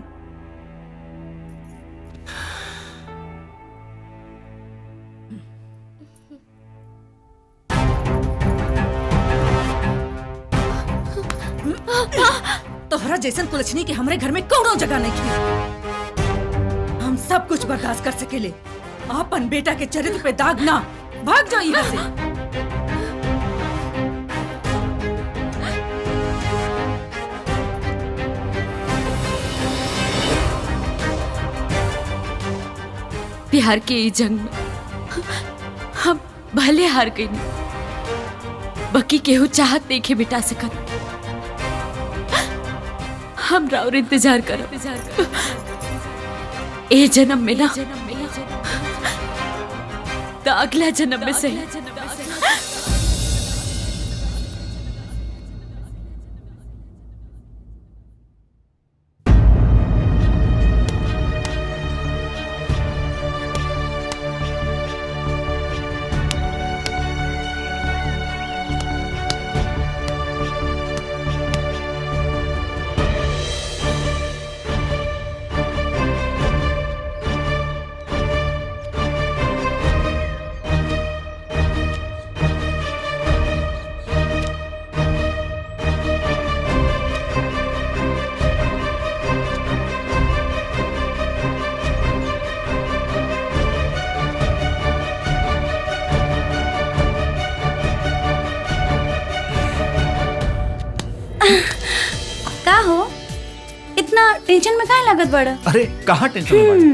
तोहरा जैसन कुलछनी के हमरे घर में कौनो जगह नहीं की। हम सब कुछ बर्दाश्त कर सकेले, अपन बेटा के चरित्र पे दाग ना। भाग जाओ यहाँ से। प्यार के ई जंग में हम भले हार गई, बाकी केहू चाहत नहीं के बिटा सकत। हम राउर इंतजार करब, ए जन्म में ना तो अगला जन्म में सही। का हो, इतना टेंशन में काहे लागत बड़ा? अरे कहाँ टेंशन में बाड़ी?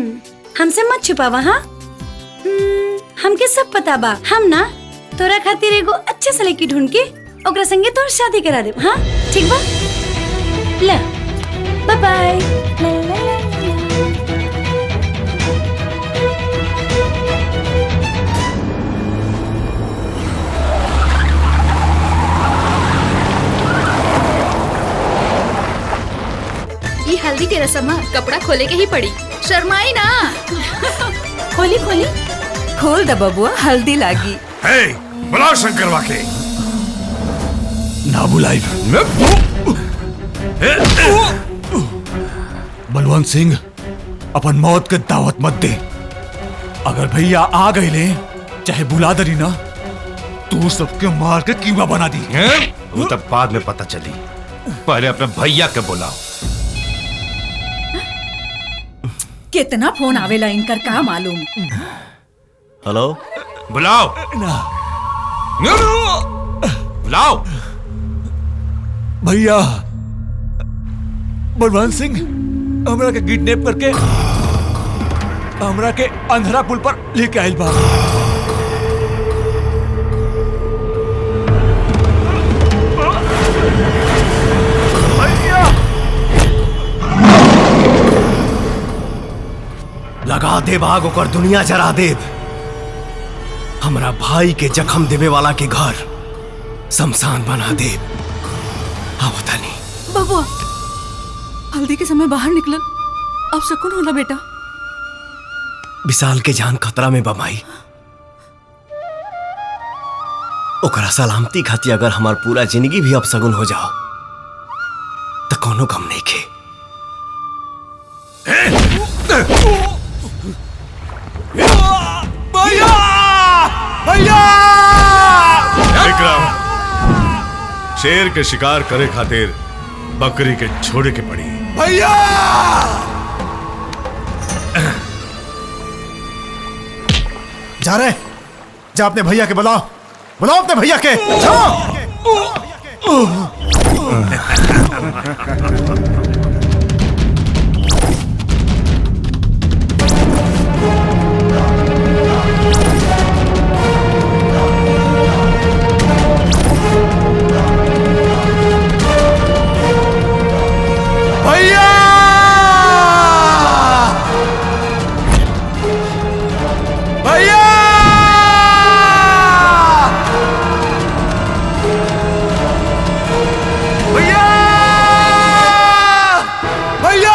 हमसे मत छुपावा। हाँ, हमके सब पता बा। हम ना तोरा खातिर एगो अच्छे से लड़की ढूंढ के ओकरा संगे तोर शादी करा देब। हाँ ठीक बा, ले बाय बाय। ये हल्दी के रस्म है, कपड़ा खोले के ही पड़ी, शर्माई ना। खोली खोली, खोल द बबुआ, हल्दी लागी। हे, बुलाओ शंकर वाके। ना बुलाई। बलवंत सिंह, अपन मौत के दावत मत दे। अगर भैया आ गए ले, चाहे बुला दरी ना, तू सबके मार के कीमा बना दी। वो तब बाद में पता चली, पहले अपने भैया के बुलाओ। कितना फोन आवेला इनकर, का मालूम। हेलो, बुलाओ बुलाओ। भैया, बलवंत सिंह हमरा के किडनैप करके हमरा के अंधरा पुल पर लेके आयल बा। लगा दे भाग ओकर दुनिया जरा देव। हमरा भाई के जख्म देवे वाला के घर शमशान बना दे। आवता नहीं बबुआ हल्दी के समय बाहर निकल, अब सुकून होला बेटा। विशाल के जान खतरा में बमाई, ओकरा सलामती खातिर अगर हमार पूरा जिंदगी भी अपसगुन हो जाओ तो कोनो गम नहीं खे। भैया भैया विक्रम, शेर के शिकार करे खातिर बकरी के छोड़े के पड़ी। भैया जा रहे, जा अपने भैया के बुलाओ, बुलाओ अपने भैया के, जाओ। भैया भैया भैया भैया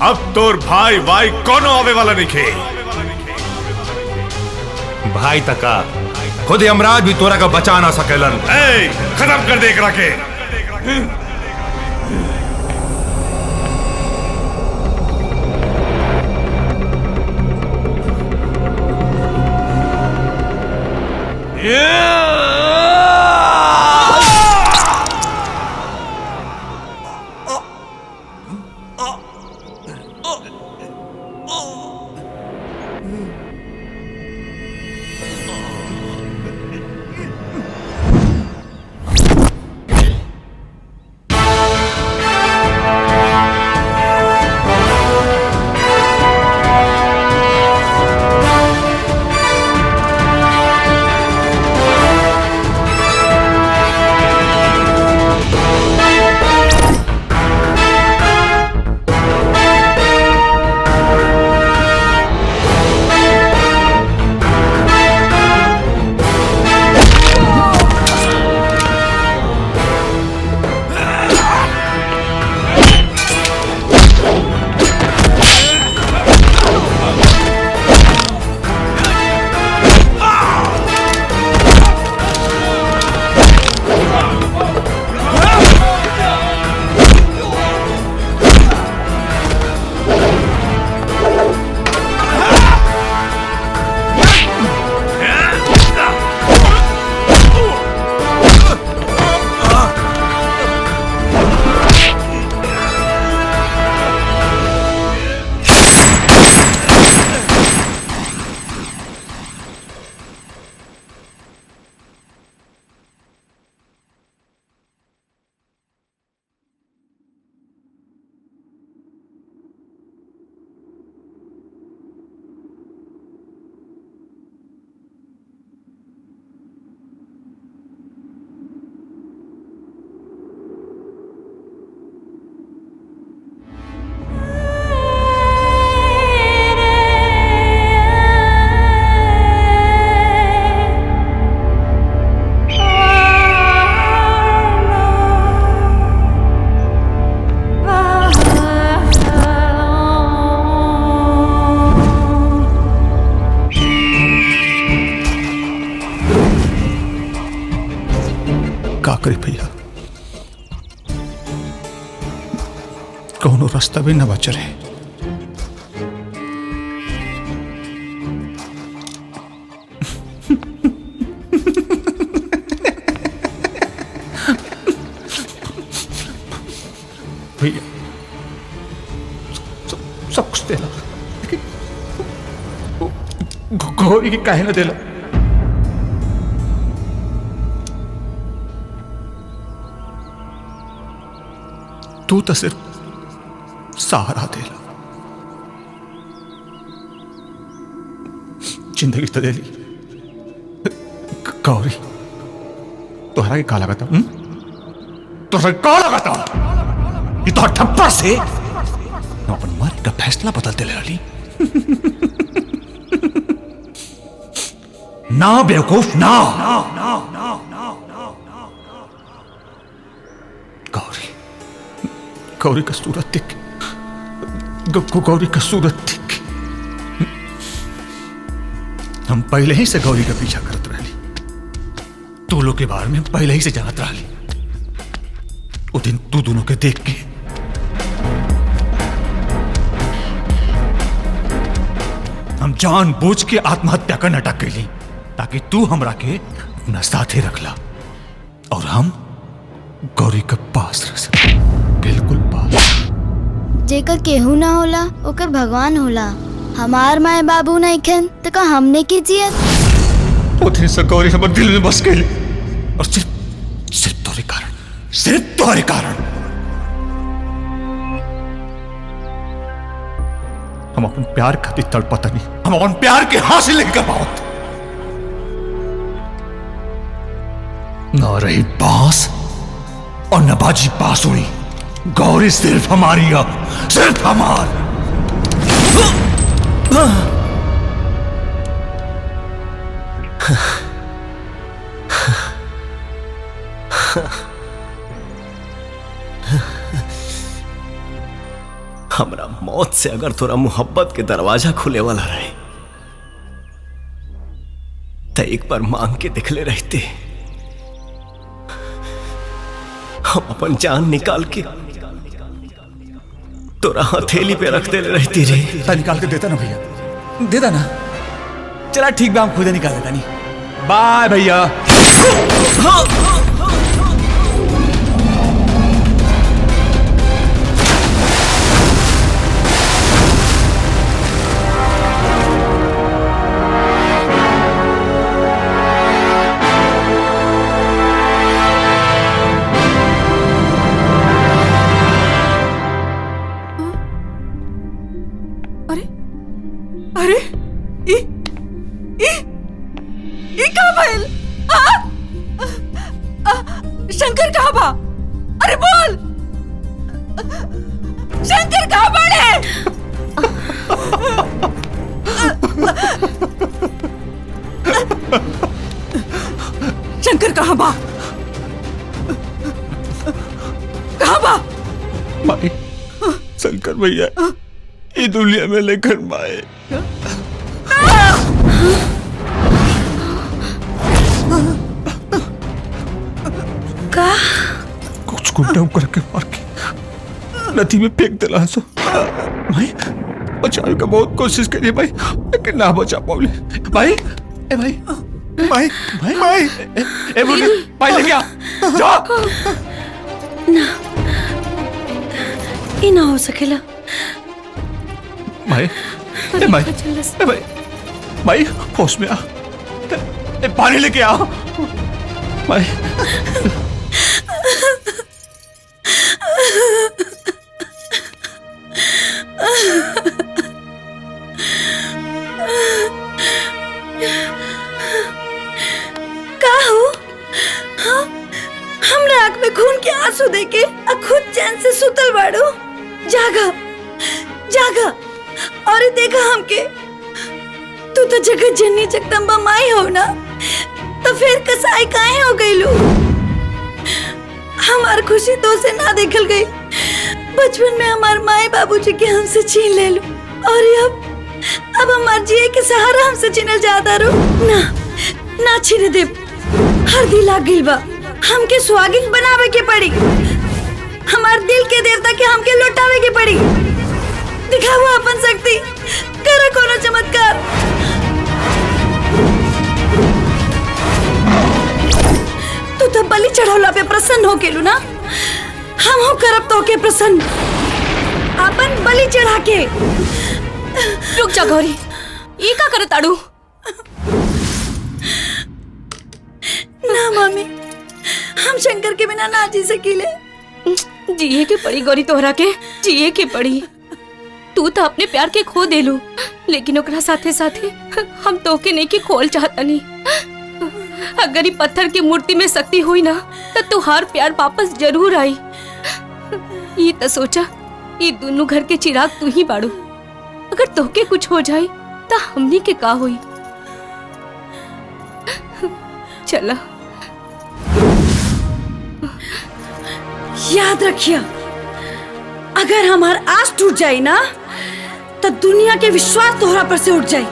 अब तोर भाई भाई कोनो आवे वाला नहीं खे। भाई तका खुद यमराज भी तोरा का बचा ना सकेलन। खत्म कर दे एकरा के। कोनो रास्ता भी न बचल है। भैया सब कुछ देला, लेकिन गौरी की काहे न देला? तू तो सिर्फ सहारा देला, जिंदगी तो दे ली। गौरी तोहरा के का लगाता? तोहरा का लगाता? ये तो ठप्पर से अपन मारे का फैसला बदलते ले रही। ना बेवकूफ ना। गौरी गौरी का सूरत देख, गौरी का सूरत देख। हम पहले ही से गौरी का पीछा करत रही, तू लोग के बारे में पहले ही से जानत रही। वो दिन तू दोनों के देख के हम जानबूझ के आत्महत्या का नाटक कैली, ताकि तू हमरा के अपना साथे रखला और हम गौरी के पास रह सके। बिल्कुल पास। जेकर केहू ना होला ओकर भगवान होला। हमार माए बाबू नहीं खन तो का हमने की जियत। वो दिन से गौरी हमारे दिल में बस गई, और सिर्फ तोरे कारण, सिर्फ तोरे कारण हम अपन प्यार खातिर तड़पता नहीं, हम अपन प्यार के हासिल नहीं कर पावत। न रही बांस और न बाजी बांसुरी, गौरी सिर्फ हमारी है, सिर्फ हमार। हमरा मौत से अगर तोरा मोहब्बत के दरवाजा खुले वाला रहे तो एक बार मांग के दिखले रहते। हम अपन जान निकाल के तोरा हथेली पे रख दे रहती रे। निकाल के देता ना भैया, देता ना। चला ठीक बा, हम खुद निकाल देता। नहीं बाय भैया। अरे ये कहाँ भइल? शंकर कहाँ बा? अरे बोल, शंकर कहाँ बाड़े? शंकर कहाँ बा? कहाँ बा? माई, शंकर भैया ये दुनिया में लेकर माए। का कुछ गुंडा करके मार के नदी में फेंक दिला। सो भाई बचाने का बहुत कोशिश करी भाई, लेकिन ना बचा पाऊले। भाई ए भाई भाई भाई भाई ए बोले भाई लेके आ जा। ना ये ना हो सकेला। भाई ए भाई ए भाई भाई होश में आ, ए पानी लेके आ भाई। का हो? हाँ? हमरा आँख में खून के आंसू देके खुद चैन से सुतल बाड़ो। जागा जागा और देखा हमके। तू तो जगत जननी जगदम्बा माई हो ना, तो फिर कसाई काहे हो गई लू? हमार खुशी तो से ना देखल गई। बचपन में हमार माए बाबूजी के हमसे छीन ले लू, और अब हमार जिए के सहारा हमसे छीनल जाता रो। ना ना छीने दे, हर दिल लाग गइल बा। हमके सुहागिन बनावे के पड़ी। हमार दिल के देवता के हमके लौटावे के पड़ी। दिखाओ अपन शक्ति, करो कोनो चमत्कार। तू तो बलि चढ़ौला पे प्रसन्न हो गेलू ना, हम हो करब तो के प्रसन्न अपन बलि चढ़ा के। रुक जा गौरी, ये का करे ताड़ू? ना मामी, हम शंकर के बिना ना जी सकीले। जिए के पड़ी गौरी, तोहरा के जिए के पड़ी। तू तो अपने प्यार के खो देलू, लेकिन ओकरा साथे साथे हम तोके नहीं के खोल चाहता नहीं। अगर ये पत्थर की मूर्ति में शक्ति हुई ना, तो तुहार प्यार वापस जरूर आई। ये तो सोचा, ये दोनों घर के चिराग तू ही बाड़ू। अगर तोके कुछ हो जाए तो हमनी के का हुई? चला। याद रखिया, अगर हमार आस टूट जाए ना, तो दुनिया के विश्वास तोहरा पर से उठ जाए।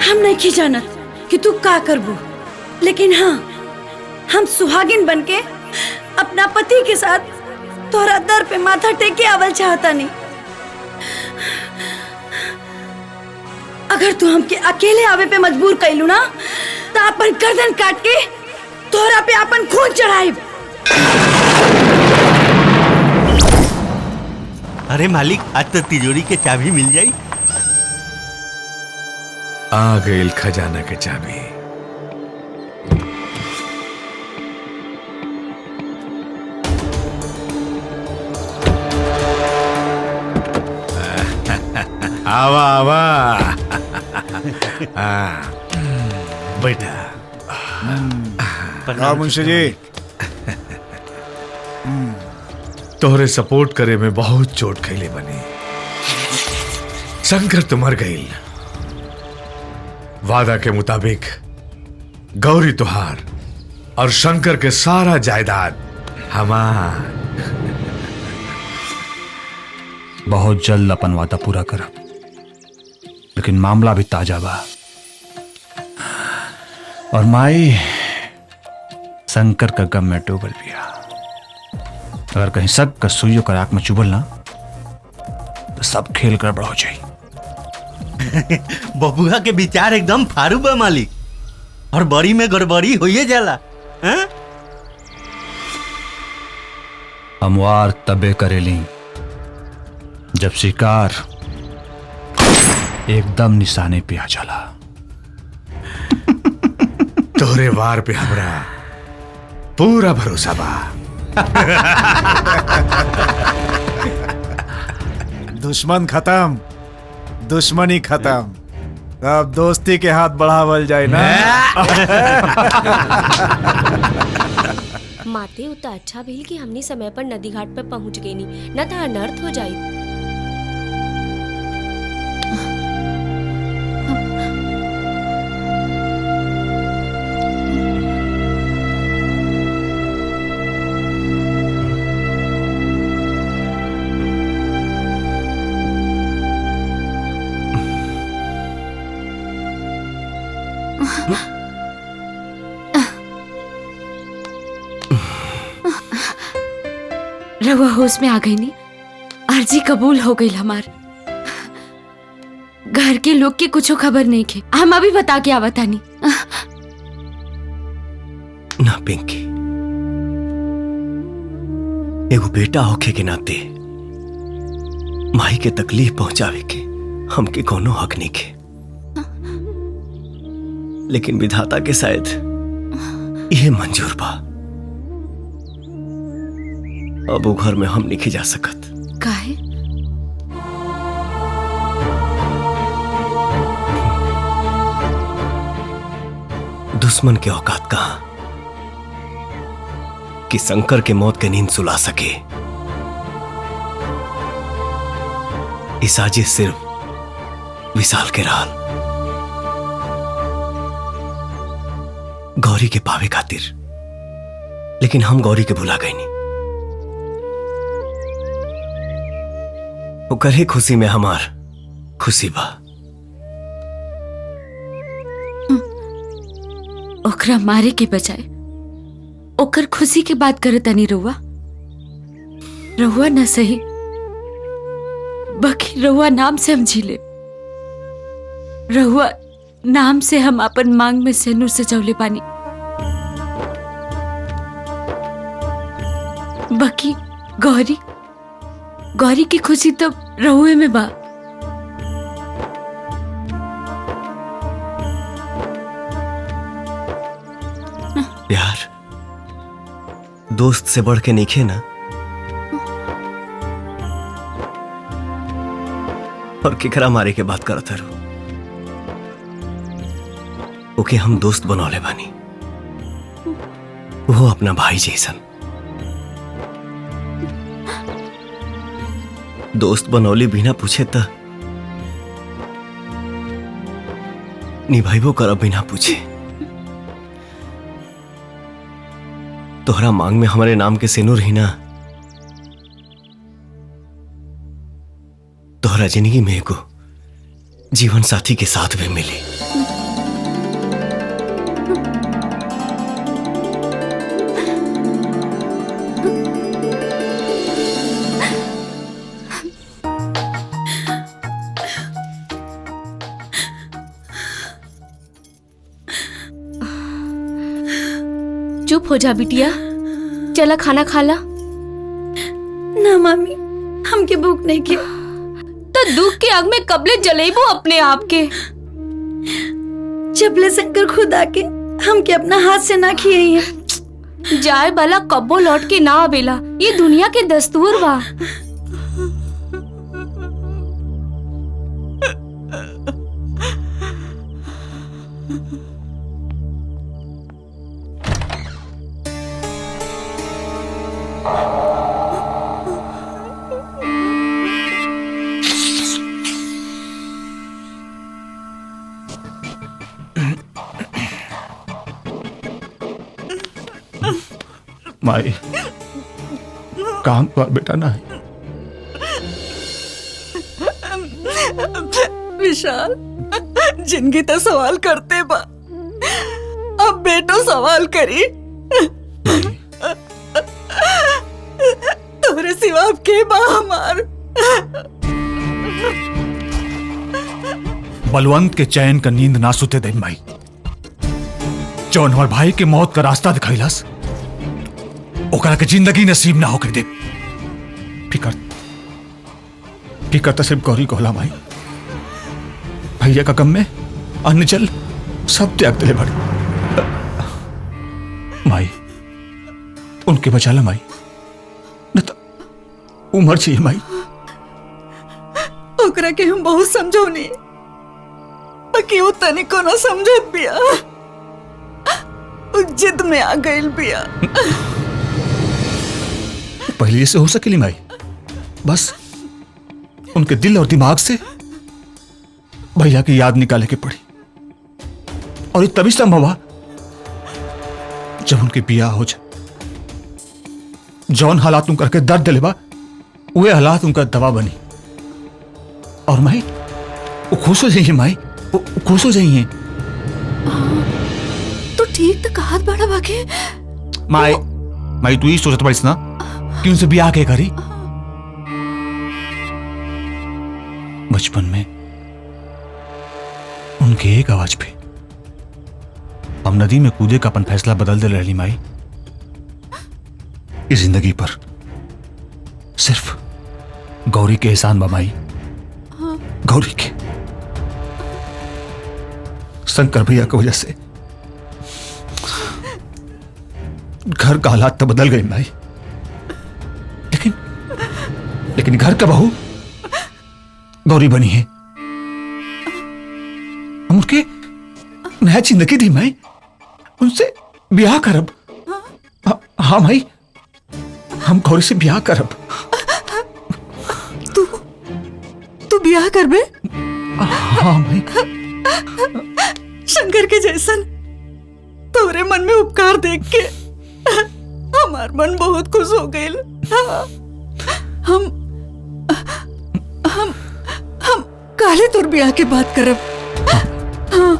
हम नहीं जानत कि तू का करबू, लेकिन हाँ, हम सुहागिन बनके अपना पति के साथ तोहरा दर पे माथा टेके आवल चाहता नहीं। अगर तू हमके अकेले आवे पे मजबूर कैलू ना, तो अपन गर्दन काट के तोहरा पे अपन खून चढ़ाई। अरे मालिक, आज तो तिजोरी के चाबी मिल जाई। आ गई खजाना के चाबी। आवा आवा। बैठा। हाँ मुंशी जी। तोहरे सपोर्ट करे में बहुत चोट खैले बनी। शंकर तो मर गई। वादा के मुताबिक गौरी तुहार और शंकर के सारा जायदाद हमार। बहुत जल्द अपन वादा पूरा करब, लेकिन मामला भी ताजा बा। और माई शंकर का गम में डूबल बिया। अगर कहीं शक का सुइयों का आंख में चुभल ना, तो सब खेल गड़बड़ हो जाए। बबुआ के विचार एकदम फारू बा मालिक, और बड़ी में गड़बड़ी होइए जाला। हमवार तबे करेली जब शिकार एकदम निशाने पे आ जाला। तोहरे वार पे हमरा पूरा भरोसा बा। दुश्मन खत्म, दुश्मनी खत्म, अब दोस्ती के हाथ बढ़ावल जाए ना। माते उतना अच्छा भइल कि हमनी समय पर नदी घाट पर पहुंच गई नी, न तो अनर्थ हो जाई। रवा होश में आ गई नी, अर्जी कबूल हो गई हमार। घर के लोग के कुछ खबर नहीं के, हम अभी बता के आवता नहीं। ना पिंकी, एगो बेटा होके के नाते माई के तकलीफ पहुंचावे के हमके कोनो हक नहीं के, लेकिन विधाता के शायद यह मंजूर बा। अब वो घर में हम नहीं जा सकत। काहे? दुश्मन के औकात कहां कि शंकर के मौत के नींद सुला सके। इस साजिश सिर्फ विशाल के राल गौरी के पावे खातिर, लेकिन हम गौरी के भुला गए नहीं। ओकर ही खुशी में हमार खुशी बा। ओकरा मारे के बजाय ओकर खुशी के बात करे तनी रुआ। रहुआ न सही, बाकी रहुआ नाम से हम झीले। रहुआ नाम से हम अपन मांग में सेनूर सजौले पानी। बाकी गौरी, गौरी की खुशी तो रहुए में बा। प्यार दोस्त से बढ़ के नहीं ना, और केकरा मारे के बात करत हरो। ओके हम दोस्त बनौले बानी, वो अपना भाई जैसन। दोस्त बनौली बिना पूछे त निभाइबो करब बिना पूछे। तोहरा मांग में हमारे नाम के सेनूर ही ना, तोहरा जिंदगी में एगो जीवन साथी के साथ में मिली। चुप हो जा बिटिया, चला खाना खा ला। ना मामी, हमके भूख नहीं के। तो दुख के आग में कबले जलेबू अपने आप के। जबले शंकर खुद आके हमके अपना हाथ से ना खिए है। जाए बाला कब्बो लौट के ना आवेला, ये दुनिया के दस्तूर बा। माई काम कर बेटा ना। विशाल, जिंदगी तो सवाल करते बा, अब बेटो सवाल करी। तोरे सिवा अब के बा हमार। बलवंत के चैन का नींद ना सुते दे माई। जौन हमार भाई के मौत का रास्ता दिखैलस, ओकरा के जिंदगी नसीब ना होके दे। फिकर तो सिर्फ गौरी को होला माई। भैया का गम में अन्न जल सब त्याग दिले बड़े। माई उनके बचा ला माई, न तो उमर चाहिए माई। ओकरा के हम बहुत समझौनी, बाकी वो तनिको ना समझत बिया। उ जिद में आ गइल बिया। पहले से हो सकेली माई, बस उनके दिल और दिमाग से भैया की याद निकाले के पड़ी। और ये तभी संभव हुआ जब उनके बिया हो जाए। जौन हालात तुम करके दर्द दिलेबा, वे हालात उनका दवा बनी। और माई वो खुश हो जाइए, माई वो खुश हो जाइए। तो ठीक तो कहा बड़ा बाके। माई तू ही सोचत पड़ीस ना कि उनसे ब्याह के करी। बचपन में उनके एक आवाज पे हम नदी में कूदे का अपन फैसला बदल दे रही माई। इस जिंदगी पर सिर्फ गौरी के एहसान बा माई। गौरी के शंकर भैया की वजह से घर का हालात तो बदल गए माई, लेकिन घर का बहू गौरी बनी है। हम उनके नया जिंदगी दी माई, उनसे ब्याह करब। हाँ माई, हम गौरी से ब्याह करब। तू ब्याह करबे? हाँ माई। शंकर के जैसन तोरे मन में उपकार देख के हमार मन बहुत खुश हो गइल। हम काले तोर ब्याह के बात करब। हाँ,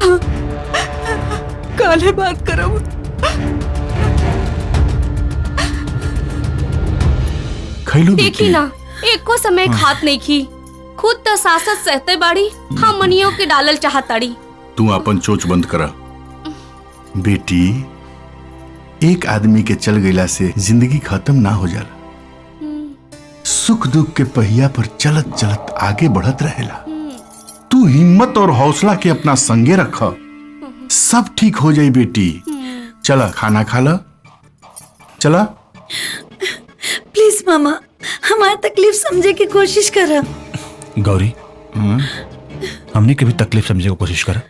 हाँ, काले बात करब। खैलू देखी ना एको समय खात नहीं खी, खुद तो सासत सहते बाड़ी, हम मनियों के डालल चाहताड़ी। तू अपन चोच बंद करा बेटी। एक आदमी के चल गईला से जिंदगी खत्म ना हो जाला। सुख दुख के पहिया पर चलत चलत आगे बढ़त रहेला। तू हिम्मत और हौसला के अपना संगे रख, सब ठीक हो जाई बेटी। चला खाना खा ला, चला। प्लीज मामा, हमारी तकलीफ समझे की कोशिश करा। गौरी, हमने कभी तकलीफ समझने की कोशिश करा?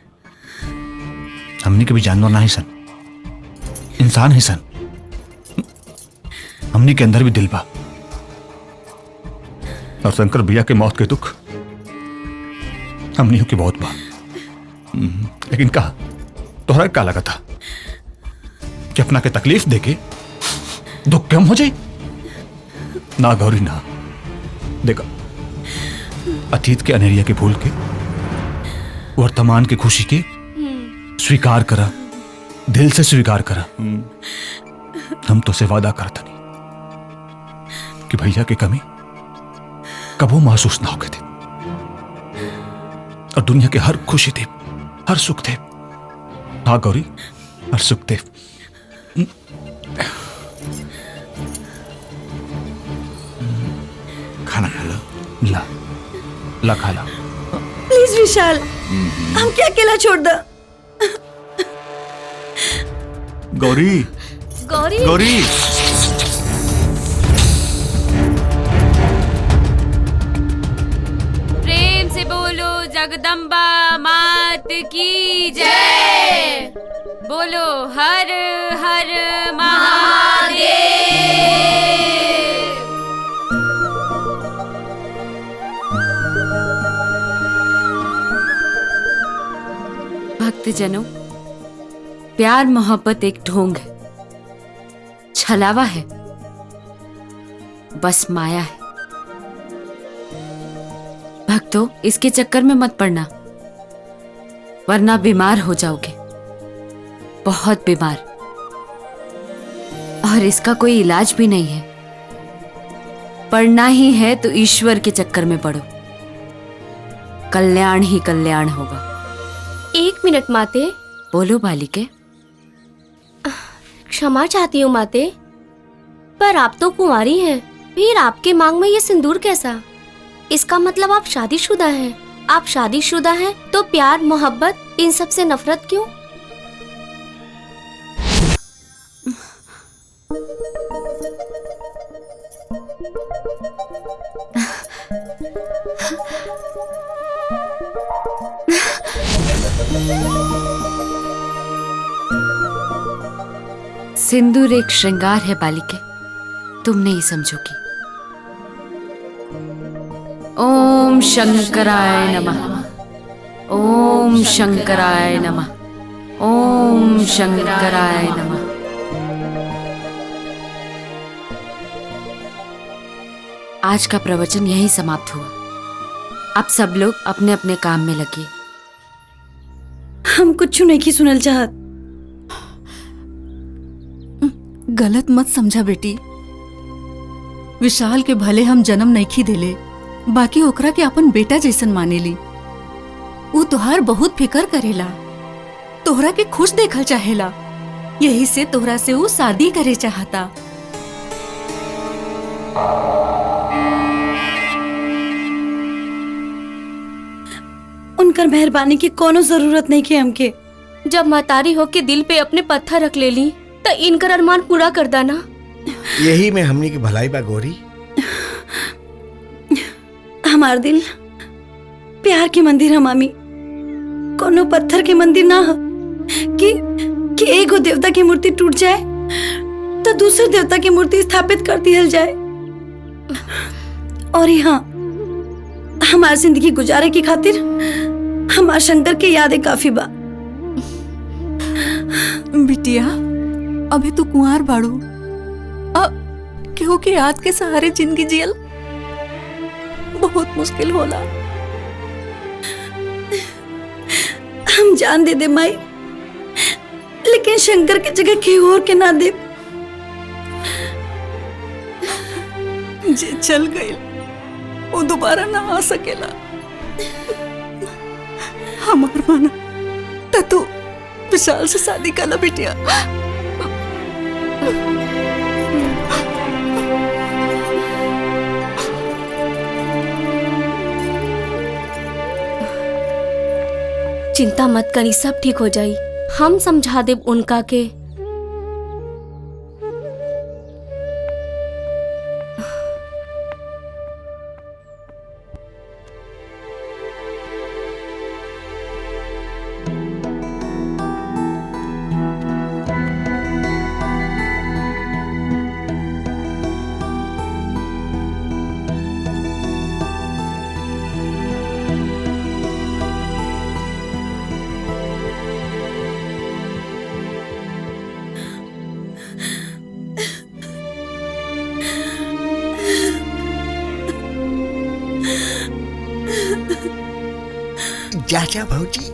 हमने कभी जानवर ना ही सन, इंसान ही सन। हमने के अंदर भी दिल बा, और शंकर भैया के मौत के दुख हमने के बहुत बा। लेकिन कहा तोहरा का लगा था कि अपना के तकलीफ देके दुख कम हो जाए? ना गौरी ना, देखा अतीत के अनेरिया के भूल के वर्तमान की खुशी के स्वीकार करा, दिल से स्वीकार करा। हम तो से वादा करता नहीं कि भैया की कमी कबो महसूस ना होके थे, और दुनिया के हर खुशी थे, हर सुख थे। हाँ गौरी, हर सुख थे। खाना खा ला। ला ला खा ला। प्लीज विशाल, हम क्या अकेला छोड़ दो। गौरी, गौरी, गौरी। प्रेम से बोलो जगदम्बा मात की जय। बोलो हर हर महादेव। भक्तजनों, प्यार मोहब्बत एक ढोंग है, छलावा है, बस माया है। भक्तों, इसके चक्कर में मत पड़ना, वरना बीमार हो जाओगे, बहुत बीमार। और इसका कोई इलाज भी नहीं है। पढ़ना ही है तो ईश्वर के चक्कर में पढ़ो, कल्याण ही कल्याण होगा। 1 मिनट माते। बोलो बालिके। क्षमा चाहती हूँ माते, पर आप तो कुंवारी हैं, फिर आपके मांग में ये सिंदूर कैसा? इसका मतलब आप शादीशुदा हैं। आप शादीशुदा हैं तो प्यार मोहब्बत इन सब से नफरत क्यों? सिंदूर एक श्रृंगार है बालिके, तुम नहीं समझोगी। ओम शंकराय नमः, ओम शंकराय नमः, ओम शंकराय नमः। आज का प्रवचन यहीं समाप्त हुआ। अब सब लोग अपने अपने काम में लगिए। हम कुछ नहीं की सुनल चाहत। गलत मत समझा बेटी। विशाल के भले हम जन्म नहीं देले, बाकी ओकरा के अपन बेटा जैसन मानेली। वो तोहार बहुत फिकर करेला, तोहरा के खुश देखल चाहेला, यही से तोहरा से वो शादी करे चाहता। उनकर मेहरबानी की कोनो जरूरत नहीं की हमके। जब मतारी होके दिल पे अपने पत्थर रख ले ली तो इनकर अरमान पूरा कर दाना। यही में हमनी की भलाई बा गौरी। हमार दिल प्यार के मंदिर है मामी, कोनो पत्थर के मंदिर ना हो कि एगो देवता की मूर्ति टूट जाए तो दूसरे देवता की मूर्ति स्थापित कर दिया जाए। और यहाँ हमारी जिंदगी गुजारे की खातिर हमार शंकर के यादें काफी बा। बिटिया, अभी तू कुंवार बाड़ू, अब केहू के याद के सहारे जिंदगी जियल बहुत मुश्किल होला। हम जान दे माई, लेकिन शंकर की जगह केहू और के ना दे। जे चल गई वो दोबारा ना आ सकेला। हमार माना तो तू विशाल से शादी कर ला बिटिया। चिंता मत करी, सब ठीक हो जाई। हम समझा देब उनका के। चाचा भौजी।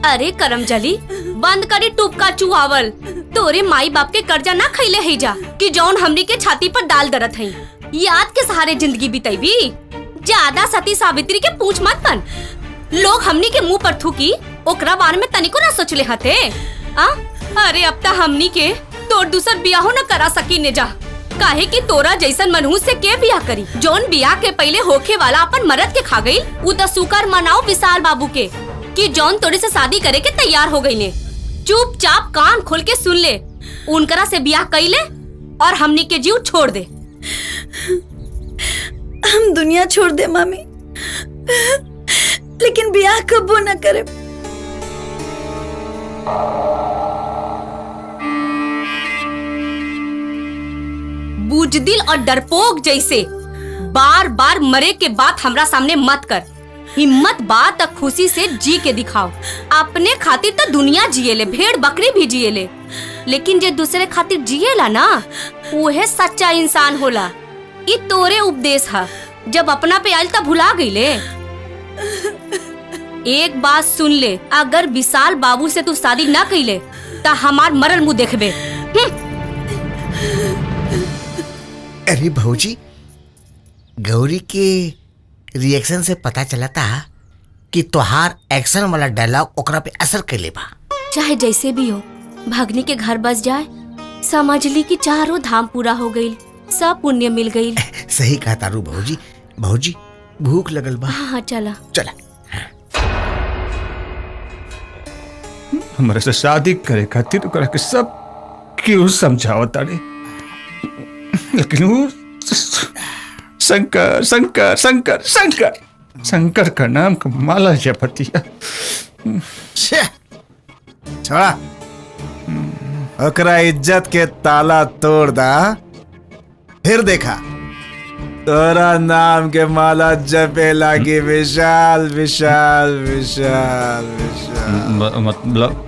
अरे करमजली, बंद करी टूपका चुहावल। तोरे माई बाप के कर्जा ना खैले है जा कि जौन हमनी के छाती पर डाल दरत है। याद के सहारे जिंदगी बिताईबी। ज्यादा सती सावित्री के पूछ मत बन। लोग हमनी के मुंह पर थूकी, ओकरा बारे में तनिको ना सोचले हते। अरे अब ता हमनी के तोर दूसर बियाहो न करा सकी ने जा। काहे कि तोरा जैसन मनहूस से के बियाह करी। जौन बियाह के पहले होखे वाला अपन मरद के खा गई, उ त शुक्र मनाओ विशाल बाबू के कि जौन तोरे से शादी करे के तैयार हो गई ने। चुपचाप कान खोल के सुन ले, उनकरा से बियाह कइले और हमनी के जीव छोड़ दे। हम दुनिया छोड़ दे मामी, लेकिन बियाह कबो न करे। बुजदिल और डरपोक जैसे बार बार मरे के बाद हमरा सामने मत कर। हिम्मत बात तक खुशी से जी के दिखाओ। अपने खातिर तो दुनिया जिएले, भेड़ बकरी भी जिएले, लेकिन जे दूसरे खातिर जिएला ना, वह सच्चा इंसान होला। ई तोरे उपदेश है। जब अपना पे आयल तब भुला गईले। एक बात सुन ले, अगर विशाल बाबू से तू शादी ना कइले ता हमार मरल मुंह देखबे। अरे भौजी, गौरी के रिएक्शन से पता चला था कि तोहार एक्शन वाला डायलॉग ओकरा पे असर कैले बा। चाहे जैसे भी हो, भगनी के घर बस जाए, समझ ली कि चारों धाम पूरा हो गई, सब पुण्य मिल गई। सही कहा तारू भौजी। भौजी भूख लगल बा। हाँ चला चला। हमारे से शादी करे खातिर ओकरा के सब क्यों समझावता रे, लेकिन वो शंकर शंकर शंकर शंकर शंकर का नाम का माला जपतिया। छोड़ा, ओकरा इज्जत के ताला तोड़ दा, फिर देखा तोरा नाम के माला जपे लागी विशाल विशाल विशाल विशाल। मतलब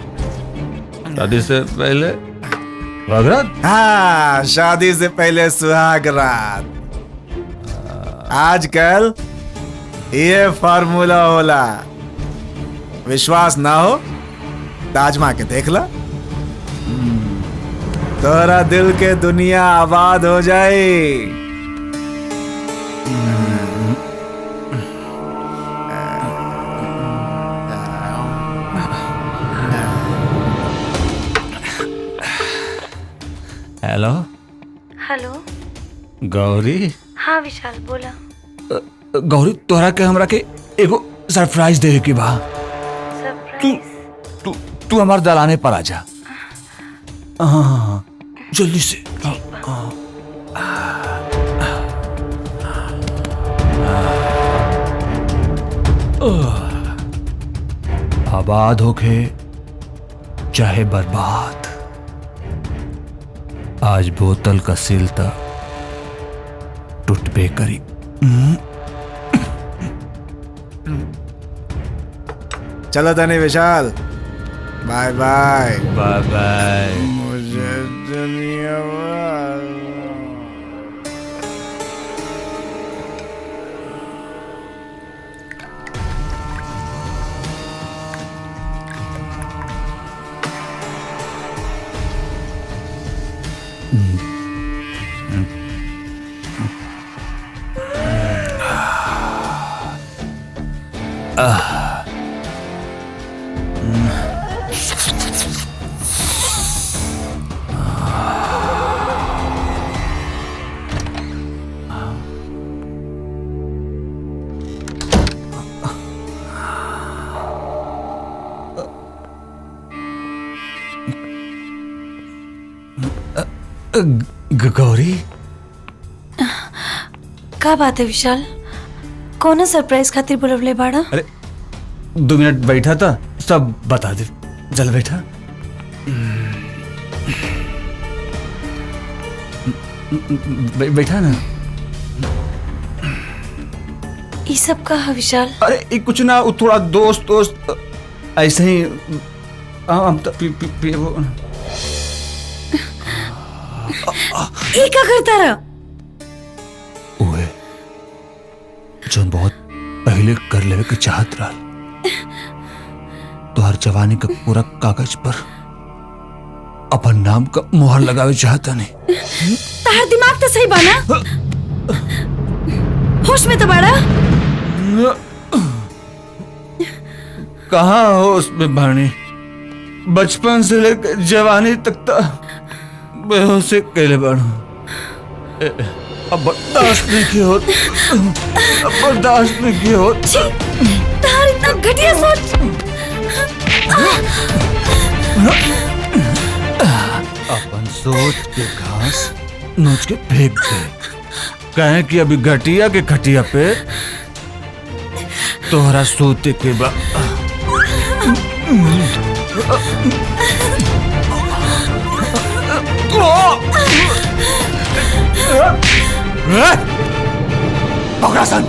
शादी से पहले सुहाग रात? हाँ, शादी से पहले सुहाग रात। आजकल ये फार्मूला होला। विश्वास ना हो तो आजमा के देख ला, तोरा दिल के दुनिया आबाद हो जाए। Hello hello. गौरी। हाँ विशाल बोला। गौरी, तोहरा के हमरा के एगो सरप्राइज दे के बा। तू हमार दलाने पर आ जा। हाँ, जल्दी से। आबाद होके चाहे बर्बाद, आज बोतल का सील तक टूटबे करी। चलो तने विशाल, बाय बाय बाय बाय। मुझे दुनिया गौरी, का बात है विशाल? कौन सरप्राइज खातिर बुलवले बाड़ा? अरे 2 मिनट बैठा था, सब बता दे। चल बैठा। बैठा ना। ये सब का है विशाल? अरे ये कुछ ना, वो थोड़ा दोस्त ऐसे ही हम तो वो ये क्या करता रहा? ओए जोन बहुत पहले कर लेवे के चाहत रहा, तो हर जवानी का पूरा कागज पर अपन नाम का मोहर लगावे चाहता नहीं। तार दिमाग तो सही बाना? होश में तो बाड़ा? कहाँ होश में बानी? बचपन से लेकर जवानी तक तो बेहोशी कैले बाड़ू। अब बर्दाश्त नहीं की होत, अब बर्दाश्त नहीं की होत। तार इतना घटिया सोच। अपन सोच के घास नोच के फेंक दे, कहे कि अभी घटिया के खटिया पे तोहरा सोते के बाद पकड़ासन।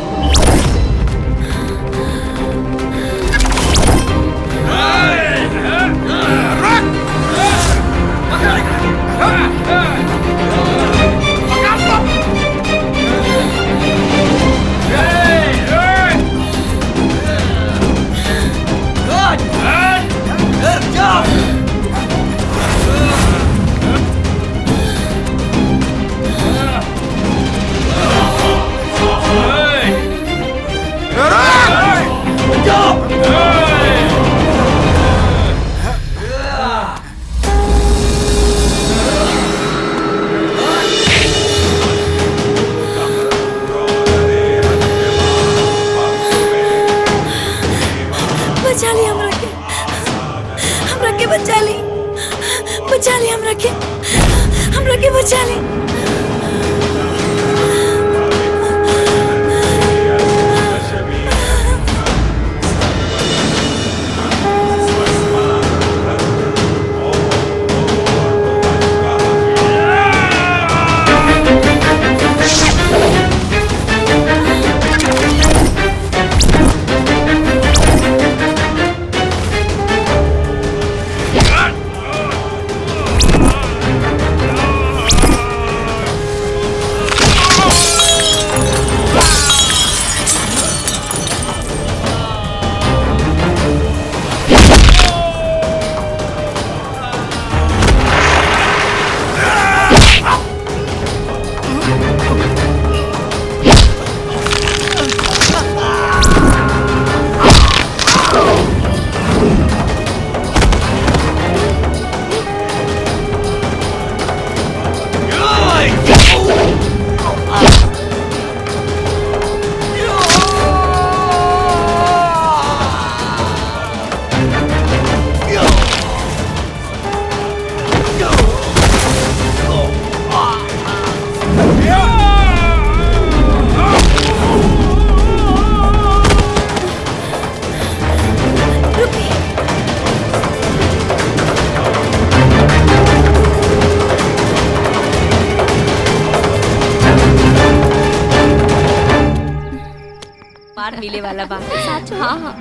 मिले वाला बात सच। हाँ हाँ।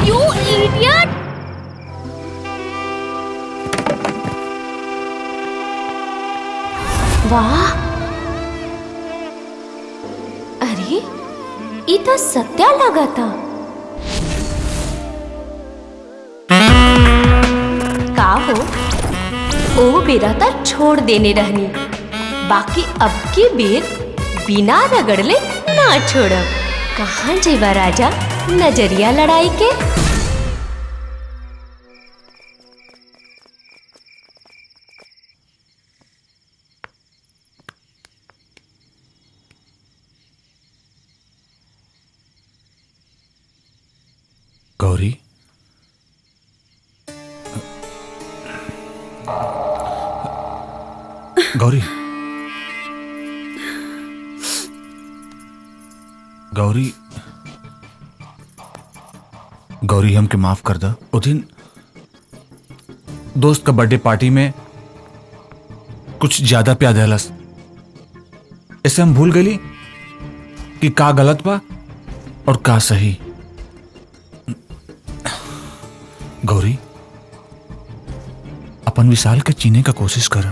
You idiot! वाह, अरे ये तो सत्या लगा था। का हो ओ बेरा तो छोड़ देने रहनी, बाकी अब की बेर बिना रगड़ले ना छोड़ब। कहाँ जेवा राजा नजरिया लड़ाई के? गौरी, गौरी, गौरी, गौरी हमके माफ कर दा। उस दिन दोस्त का बर्थडे पार्टी में कुछ ज्यादा प्यार दहलस, ऐसे हम भूल गई कि का गलत बा और का सही। गौरी, अपन विशाल के चीने का कोशिश कर।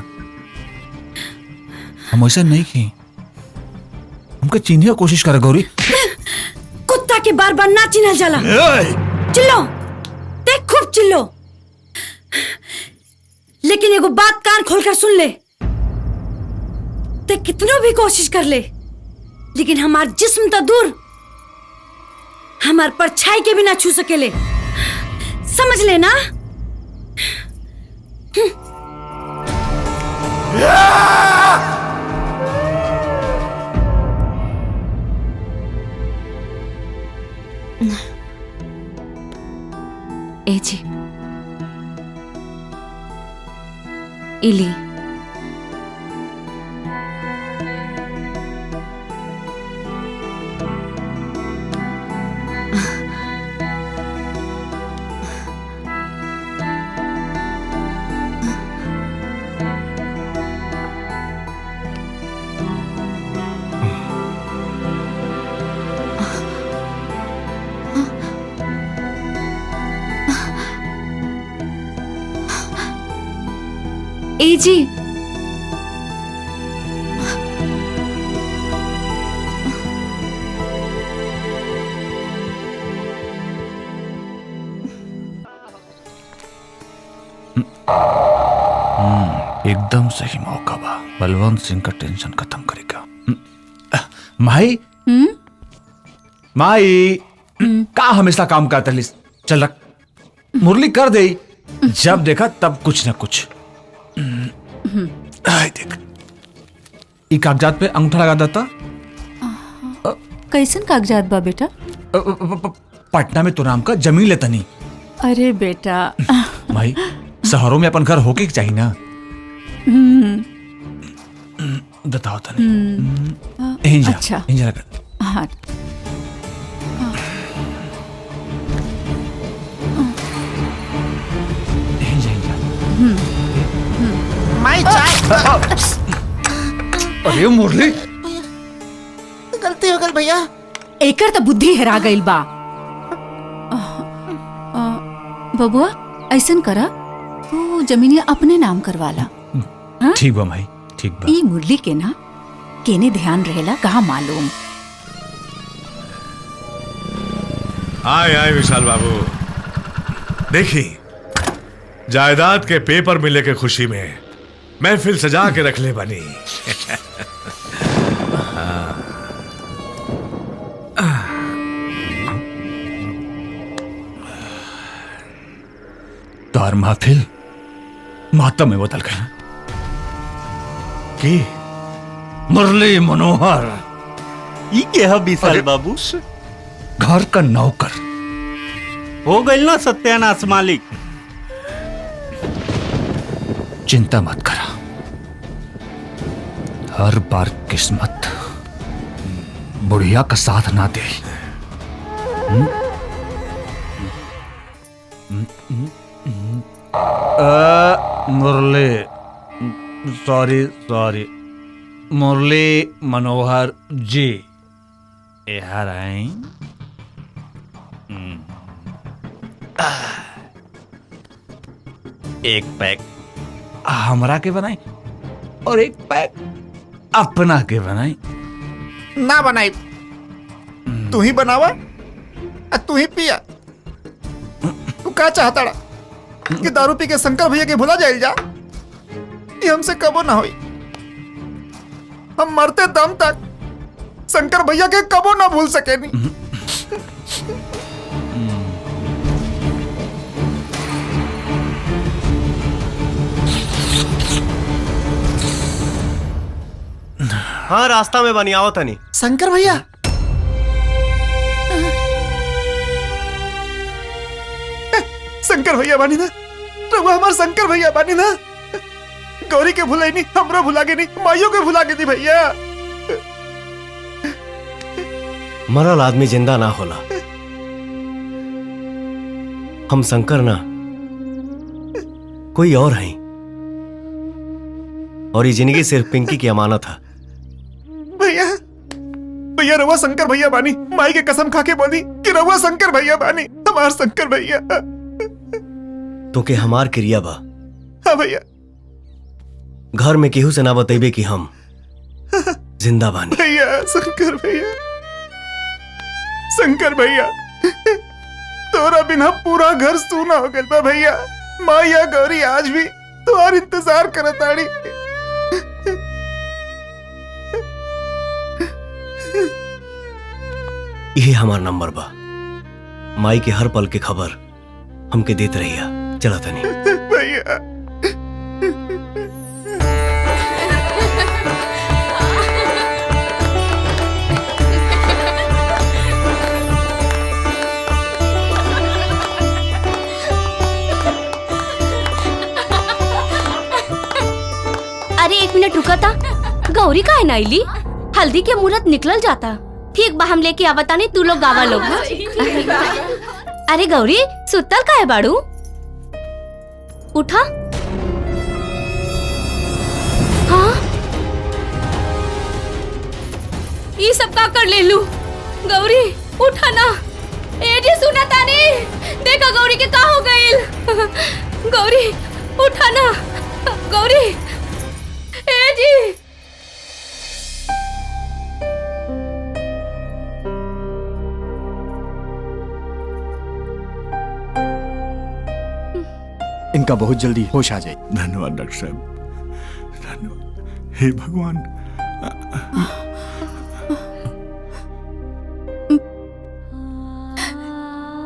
हम ऐसा नहीं की, हमके चीने का कोशिश कर। गौरी, कुत्ता के बार बार ना चिन्हल जाला। चिल्लो, देख खूब चिल्लो, लेकिन एगो बात कान खोलकर सुन ले। ते कितनो भी कोशिश कर ले, लेकिन हमार जिस्म तो दूर, हमार परछाई के भी ना छू सकेले। समझ लेना। ए जी, इली ए जी, एकदम सही मौका बा। बलवंत सिंह का टेंशन खत्म करेगा। माई, माई, का हमेशा काम करता लिस? चल रख, मुरली कर दे। जब देखा तब कुछ न कुछ। देख, ई कागजात पे अंगूठा लगा देता। कैसन कागजात बा बेटा? पटना में तो नाम का जमीन लेता नहीं। अरे बेटा, भाई शहरों में अपन घर होके चाहिए ना। बताओ तने। अच्छा, हाँ। माई चाय। अरे मुरली, गलती हो गई भैया। एकर तो बुद्धि हेरा गइल बा। बबुआ, ऐसन करा, तू जमीनिया अपने नाम करवाला। ठीक बा माई, ठीक बा। ई मुरली के ना केने ध्यान रहेला कहा मालूम। आए आए विशाल बाबू, देखी जायदाद के पेपर मिले के खुशी में महफिल सजा के रख ले बनी। तार महफिल मातम में बदल गई कि मुरली मनोहर ये क्या विशाल बाबू? घर का नौकर हो गई ना सत्यानाश मालिक। चिंता मत करा, हर बार किस्मत बुढ़िया का साथ ना दे। मुरली, सॉरी सॉरी, मुरली मनोहर जी यहाँ आए। एक पैक हमरा के बनाई और एक पैक अपना के बनाई। ना बनाई, तू ही बनावा और तू ही पिया। तू का चाहता कि दारू पी के शंकर भैया के भुला जाइल जा? ये हमसे कबो ना होई। हम मरते दम तक शंकर भैया के कबो ना भूल सके नहीं। हाँ रास्ता में बनी आओ तनी। शंकर भैया शंकर भैया बानी ना, रघुआ हमार शंकर भैया बानी ना। गौरी के भुलाई नहीं, हमरा भुला के नहीं, माइयों के भुला के दी भैया। मरल आदमी जिंदा ना होला। हम शंकर ना कोई और हैं, और ये जिंदगी सिर्फ पिंकी की अमानत है। भैया भैया रघुआ शंकर भैया बानी, माई के कसम खा के बोली कि रघुआ शंकर भैया बानी, हमार शंकर भैया। तो के हमार क्रिया बा। हाँ भैया। घर में केहू से ना बतेबे कि हम जिंदा बानी। भैया शंकर भैया, शंकर भैया तोरा बिना पूरा घर सूना हो गया बा भैया। माया गौरी आज भी तुम्हार इंतजार करताड़ी। यही हमार नंबर बा। माई के हर पल के खबर हमके देते रहिया। चला तनी भैया। अरे एक मिनट रुका था, गौरी का है ना इली? हल्दी के मुहूर्त निकल जाता। ठीक बा, हम लेके आवता नहीं, तू लोग गावा लोग। अरे गौरी सुतल का है बाड़ू? उठा। हाँ ये सब का कर ले लू? गौरी उठा ना। ए जी सुना तानी, देखा गौरी के का हो गइल। गौरी उठा ना। गौरी ए जी। इनका बहुत जल्दी होश आ जाए। धन्यवाद डॉक्टर साहब, धन्यवाद। हे भगवान।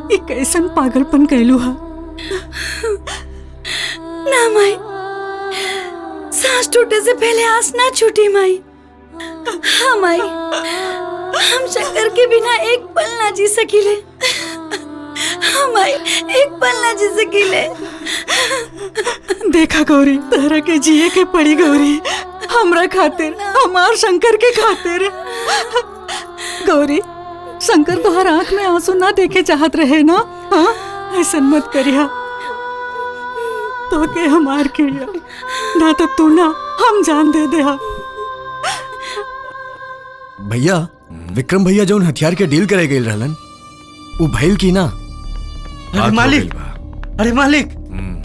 ये कैसन पागलपन कहलू हा? ना माई, सांस टूटे से पहले आस ना छूटी माई। हाँ माई, हम शंकर के बिना एक पल ना जी सकीले। हाँ माई, एक पल ना जी सकीले। देखा गौरी, तहरा के जिए के पड़ी गौरी, हमरा खातिर, हमार शंकर के खातिर। गौरी शंकर तोहर आंख में आंसू ना देखे चाहत रहे ना। हाँ ऐसा मत करिया। तो के हमार क्रिया ना, तो तू ना हम जान दे दे। भैया विक्रम भैया जो हथियार के डील करे गए रहलन, वो भइल की ना? अरे मालिक, अरे मालिक,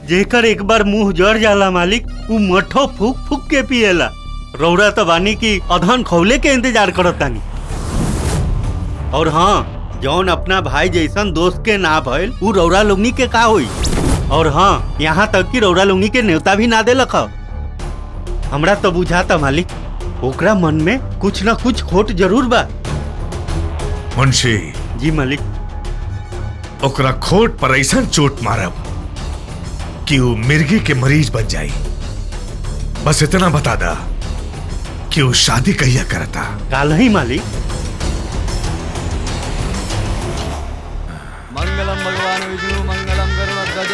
जेकर एक बार मुंह जड़ जाला मालिक, वो मठो फूक फूक के पिएला। रौरा तो बानी की अधन खौले के इंतजार करतानी। और हाँ, जौन अपना भाई जैसन दोस्त के ना भइल, वो रौरा लोगनी के का होई। और हाँ, यहाँ तक कि रौरा लोगनी के न्योता भी ना देलक। हमरा तो बुझाता मालिक, ओकरा मन में कुछ ना कुछ खोट जरूर बा। मुंशी जी मालिक। ओकरा खोट पर ऐसा चोट मारब कि वो मिर्गी के मरीज बन जाई। बस इतना बता दा कि वो शादी कहिया करता। काल ही मालिक। मंगलम भगवान विष्णु मंगलम गरुड़ध्वज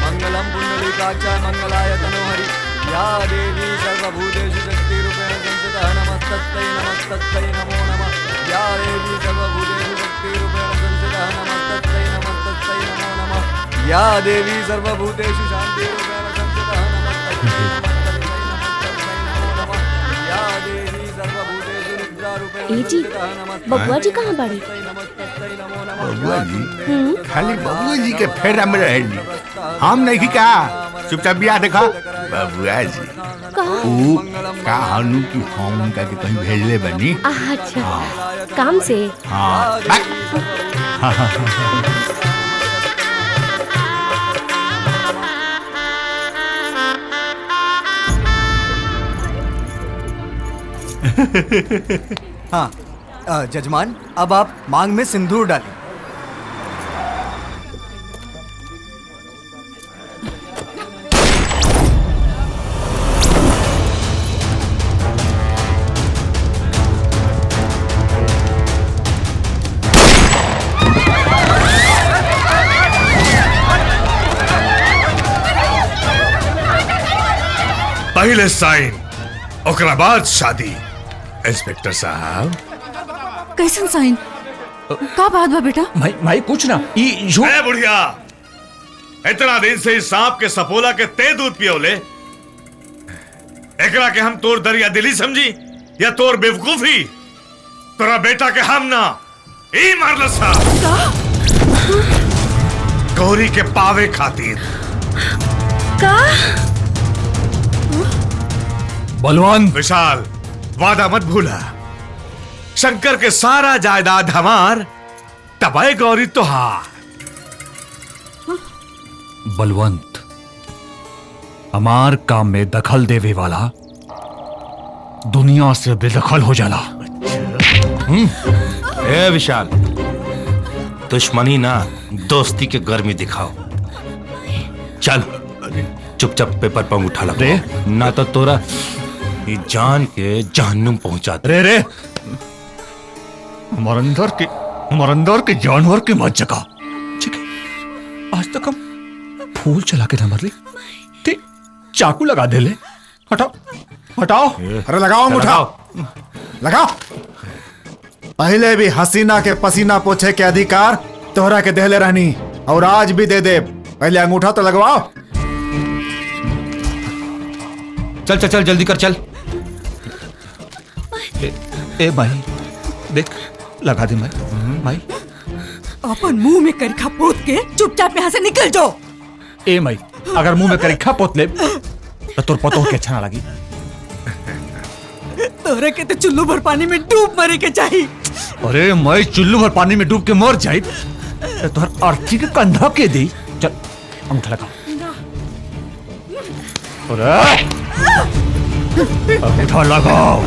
मंगलम पुंडलीकाक्ष मंगलाय तनोहरि। या देवी सर्वभूतेषु शक्तिरूपेण संस्थिता नमस्तस्यै नमस्तस्यै नमो नमः। या देवी सर्वभूतेषु शक्तिरूपेण संस्थिता नमस्तस्यै नमस्तस्यै नमो नमः। या देवी सर्वभूतेषु शान्तिरूपेण संस्थिता नमस्तस्यै नमस्तस्यै नमो नमः। या देवी सर्वभूतेषु निद्रारूपेण ए जी, बबुआ जी कहाँ बाड़ी? बबुआ जी खाली बबुआ जी के फेरा में रहेली, हम नहीं का चुपचाप बिया देखा। बबुआ जी ऊ का हनु की हम उनका के कहीं भेजले बनी। अच्छा काम से। हाँ हाँ जजमान अब आप मांग में सिंदूर डालें। पहले साइन ओकरा बाद शादी। इंस्पेक्टर साहब कैसन साइन का बात बा बेटा? भाई कुछ ना ए बुढ़िया, इतना दिन से इस सांप के सपोला के ते दूध पियोले, एकरा के हम तोर दरिया दिली समझी या तोर बेवकूफी? तोरा बेटा के हम ना ई मारल सा गौरी के पावे खातिर। का बलवंत विशाल, वादा मत भूला, शंकर के सारा जायदाद हमार, तबाही गौरी तुहार। बलवंत, हमार काम में दखल देवे वाला दुनिया से बेदखल हो जाला। ए विशाल, दुश्मनी ना दोस्ती के गर्मी दिखाओ। चल चुपचाप पेपर पर उठा लगे, ना तो तोरा जान के जहन्नुम पहुंचा दे। रे हमारे अंदर के जानवर की मत जगा। ठीक है, आज तक हम फूल चला के ना मर ली, ठीक चाकू लगा दे ले। हटाओ हटाओ। अरे लगाओ मुठा, लगाओ। पहले भी हसीना के पसीना पोछे के अधिकार तोहरा के देले रहनी और आज भी दे दे। पहले अंगूठा तो लगवाओ। चल चल चल जल्दी कर, चल। ए भाई देख, लगा दे भाई। अपन मुंह में करिखा पोत के चुपचाप यहाँ से निकल जाओ। ए माई, अगर मुंह में करिखा पोत ले तो तोर पतो के अच्छा ना लगी। तोरा के तो चुल्लू भर पानी में डूब मरे के चाहिए। अरे मैं चुल्लू भर पानी में डूब के मर जाई तो तोहर अर्थी के कंधा के दी। चल अंगूठा लगा। अरे अंगूठा लगाओ।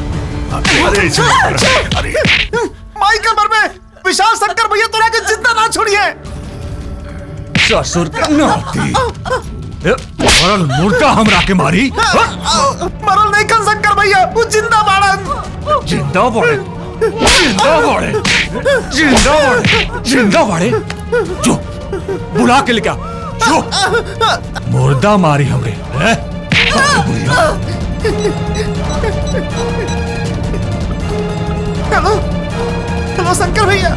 अरे माई कमर में विशाल शंकर भैया तोरा के जिंदा ना छोड़िए। ससुर का नाती मरल मुर्दा हमरा के मारी। मरल नहीं कर शंकर भैया, वो जिंदा बाड़न। जिंदा बाड़े, जिंदा बाड़े, जिंदा बाड़े, जिंदा बाड़े। जो बुला के लेके आ, जो मुर्दा मारी हमरे। हेलो हेलो शंकर भैया।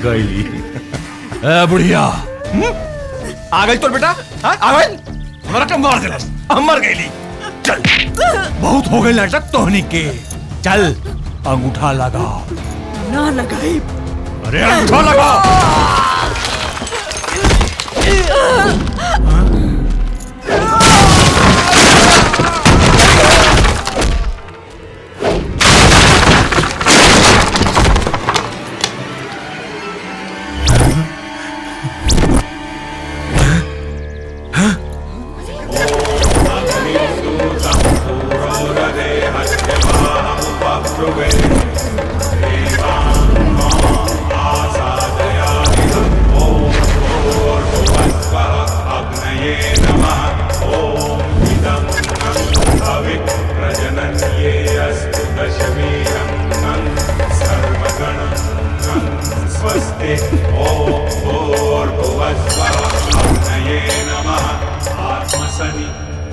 गईली बुढ़िया आ गई तोर बेटा। आ गई, हमारा कम मार दिला, हम मर गईली। चल बहुत हो गई नाटक तोहनी के। चल अंगूठा लगा। ना लगाई। अरे अंगूठा लगा।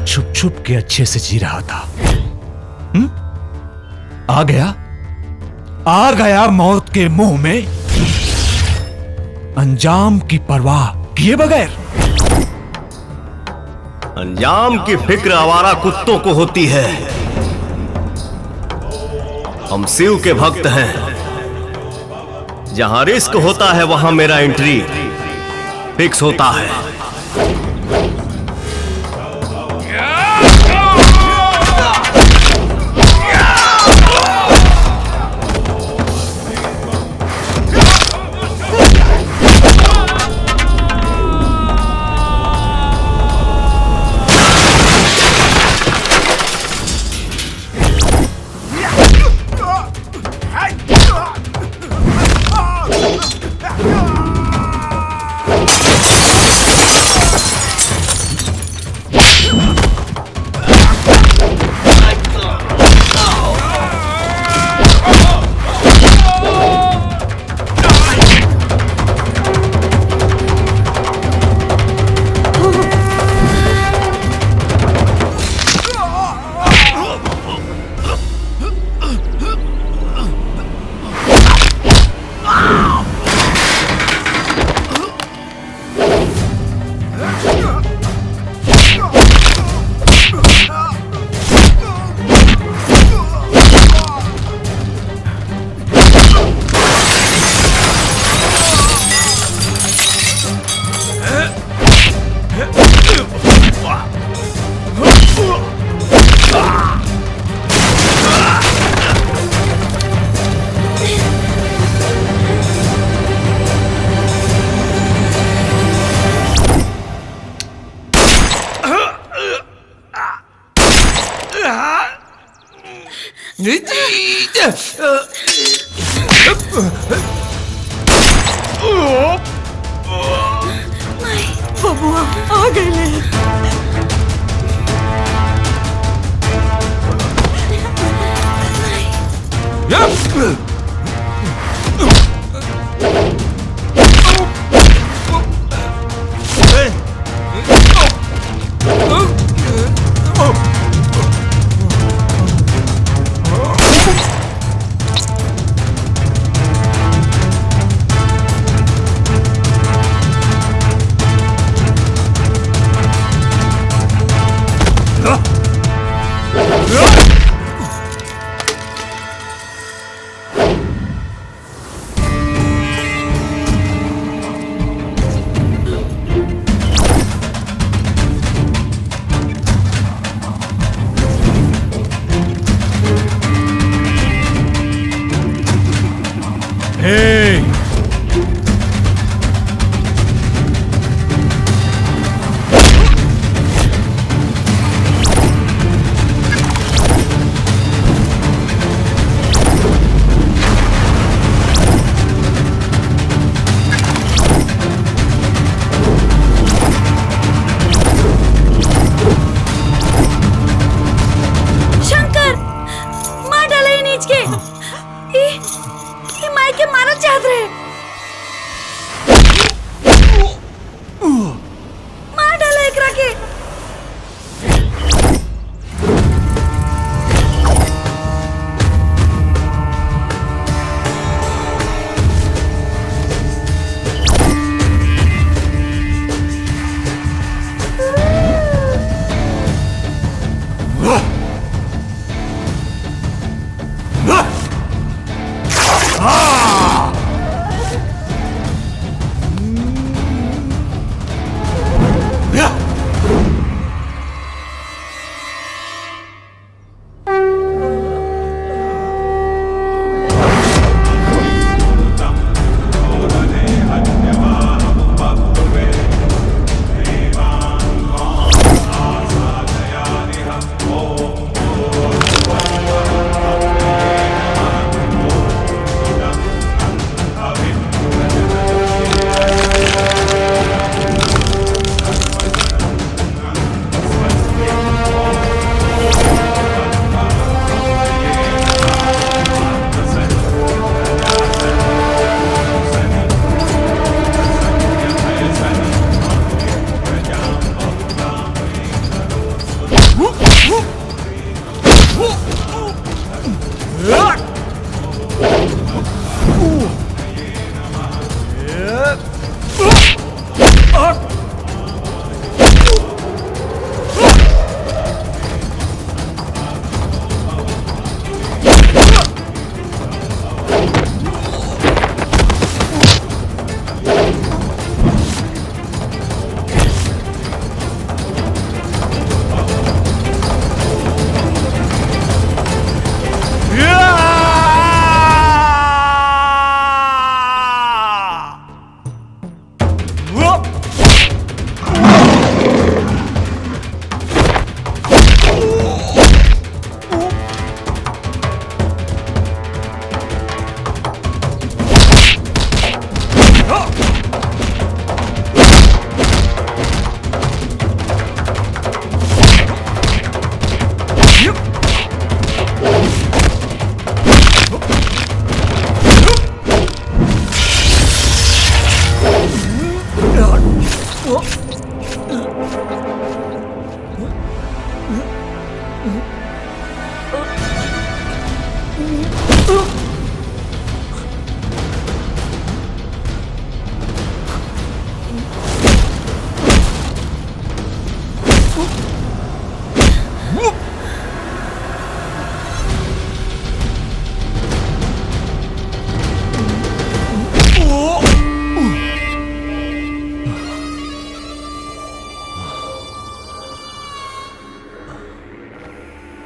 छुप छुप के अच्छे से जी रहा था। आ गया मौत के मुंह में, अंजाम की परवाह किए बगैर। अंजाम की फिक्र आवारा कुत्तों को होती है। हम शिव के भक्त हैं, जहां रिस्क होता है वहां मेरा एंट्री फिक्स होता है। बबुआ आ गए।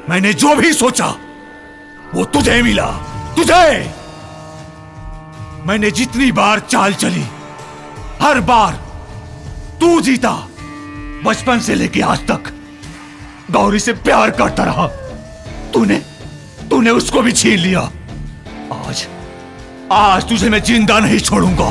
मैंने जो भी सोचा वो तुझे मिला, तुझे। मैंने जितनी बार चाल चली हर बार तू जीता। बचपन से लेके आज तक गौरी से प्यार करता रहा। तूने उसको भी छीन लिया। आज आज तुझे मैं जिंदा नहीं छोड़ूंगा।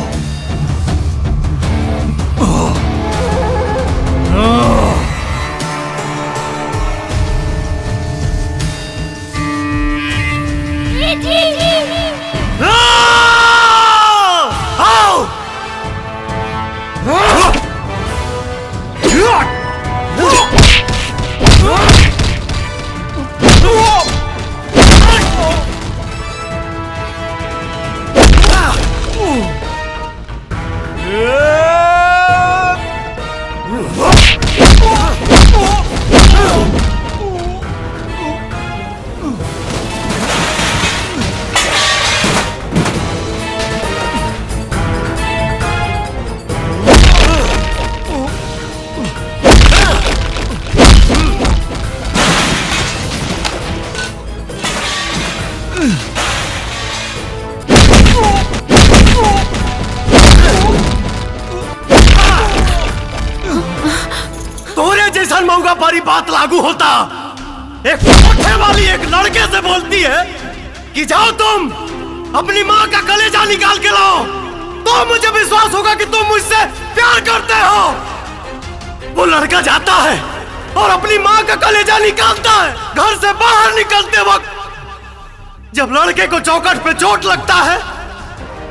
मऊगा पारी बात लागू होता। एक कोठे वाली एक लड़के से बोलती है कि जाओ तुम अपनी माँ का कलेजा निकाल के लाओ, तो मुझे विश्वास होगा कि तुम मुझसे प्यार करते हो। वो लड़का जाता है और अपनी माँ का कलेजा निकालता है। घर से बाहर निकलते वक्त जब लड़के को चौखट पे चोट लगता है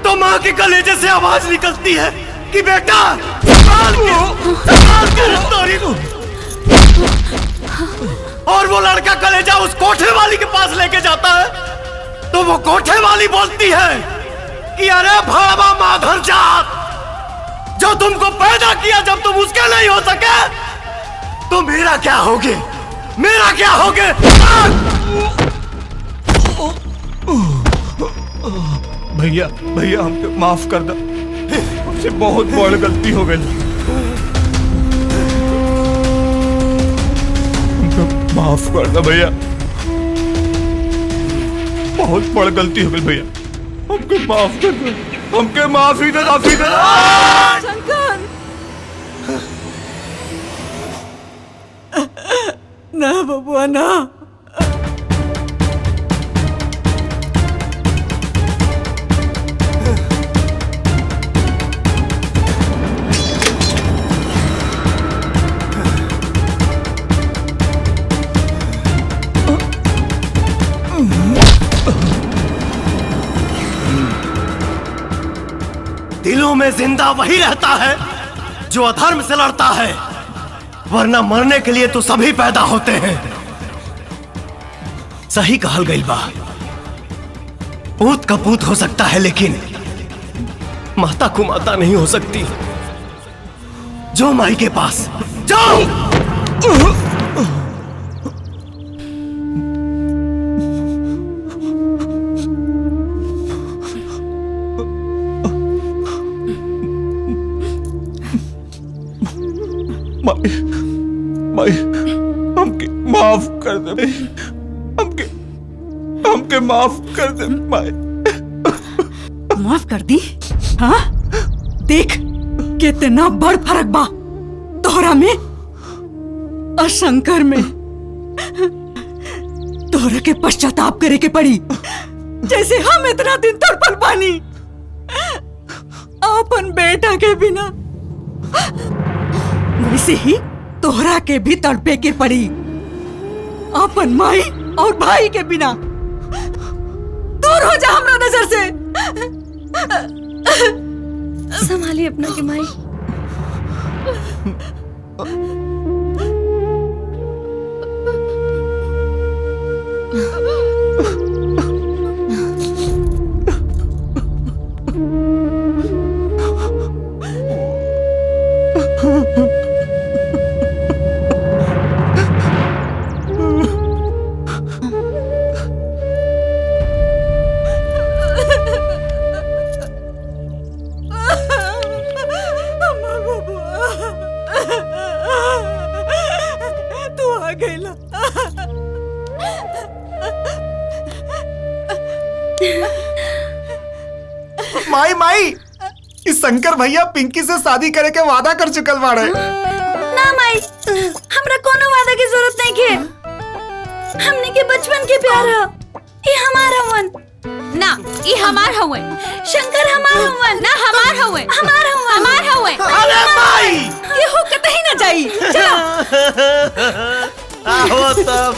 तो माँ के कलेजे से आवाज निकलती है कि बेटा संभाल के और वो लड़का कलेजा उस कोठे वाली के पास लेके जाता है तो वो कोठे वाली बोलती है कि अरे भावा माधर जात, जो तुमको पैदा किया जब तुम उसके नहीं हो सके तो मेरा क्या होगे, मेरा क्या होगे। भैया भैया हमको माफ कर दो, हमसे बहुत बड़ी गलती हो गई। माफ कर दो भैया, बहुत बड़ी गलती हो गई भैया, हमको माफ कर दो, हमके माफी दे माफी दे। शंकर ना बबुआ ना, दिलों में जिंदा वही रहता है जो अधर्म से लड़ता है, वरना मरने के लिए तो सभी पैदा होते हैं। सही कहल गई बा, पूत का पूत हो सकता है लेकिन माता को माता नहीं हो सकती। जो माई के पास जाओ। माई हमके माफ कर दे, हमके माफ कर दे माई। माफ कर दी? हाँ देख कितना बड़ फर्क बा तोहरा में और शंकर में। तोहरा के पश्चाताप करे के पड़ी जैसे हम इतना दिन तड़पल पानी अपन बेटा के बिना, वैसे ही तोहरा के भी तड़पे के पड़ी अपन माई और भाई के बिना। दूर हो जा हमरा नजर से। संभालिए अपना के माई। माई माई इस शंकर भैया पिंकी से शादी करे के वादा कर चुकल बाड़े। ना माई, हमरा कोनो वादा की जरूरत नहीं के। हमने के बचपन के प्यार है। ये हमार हवन। ना ये हमार हवे। शंकर हमार हवन। ना हमार हवे। हमार हवन। हमार हवे। अरे माई ये हो कतई न जाई। चलो आओ तब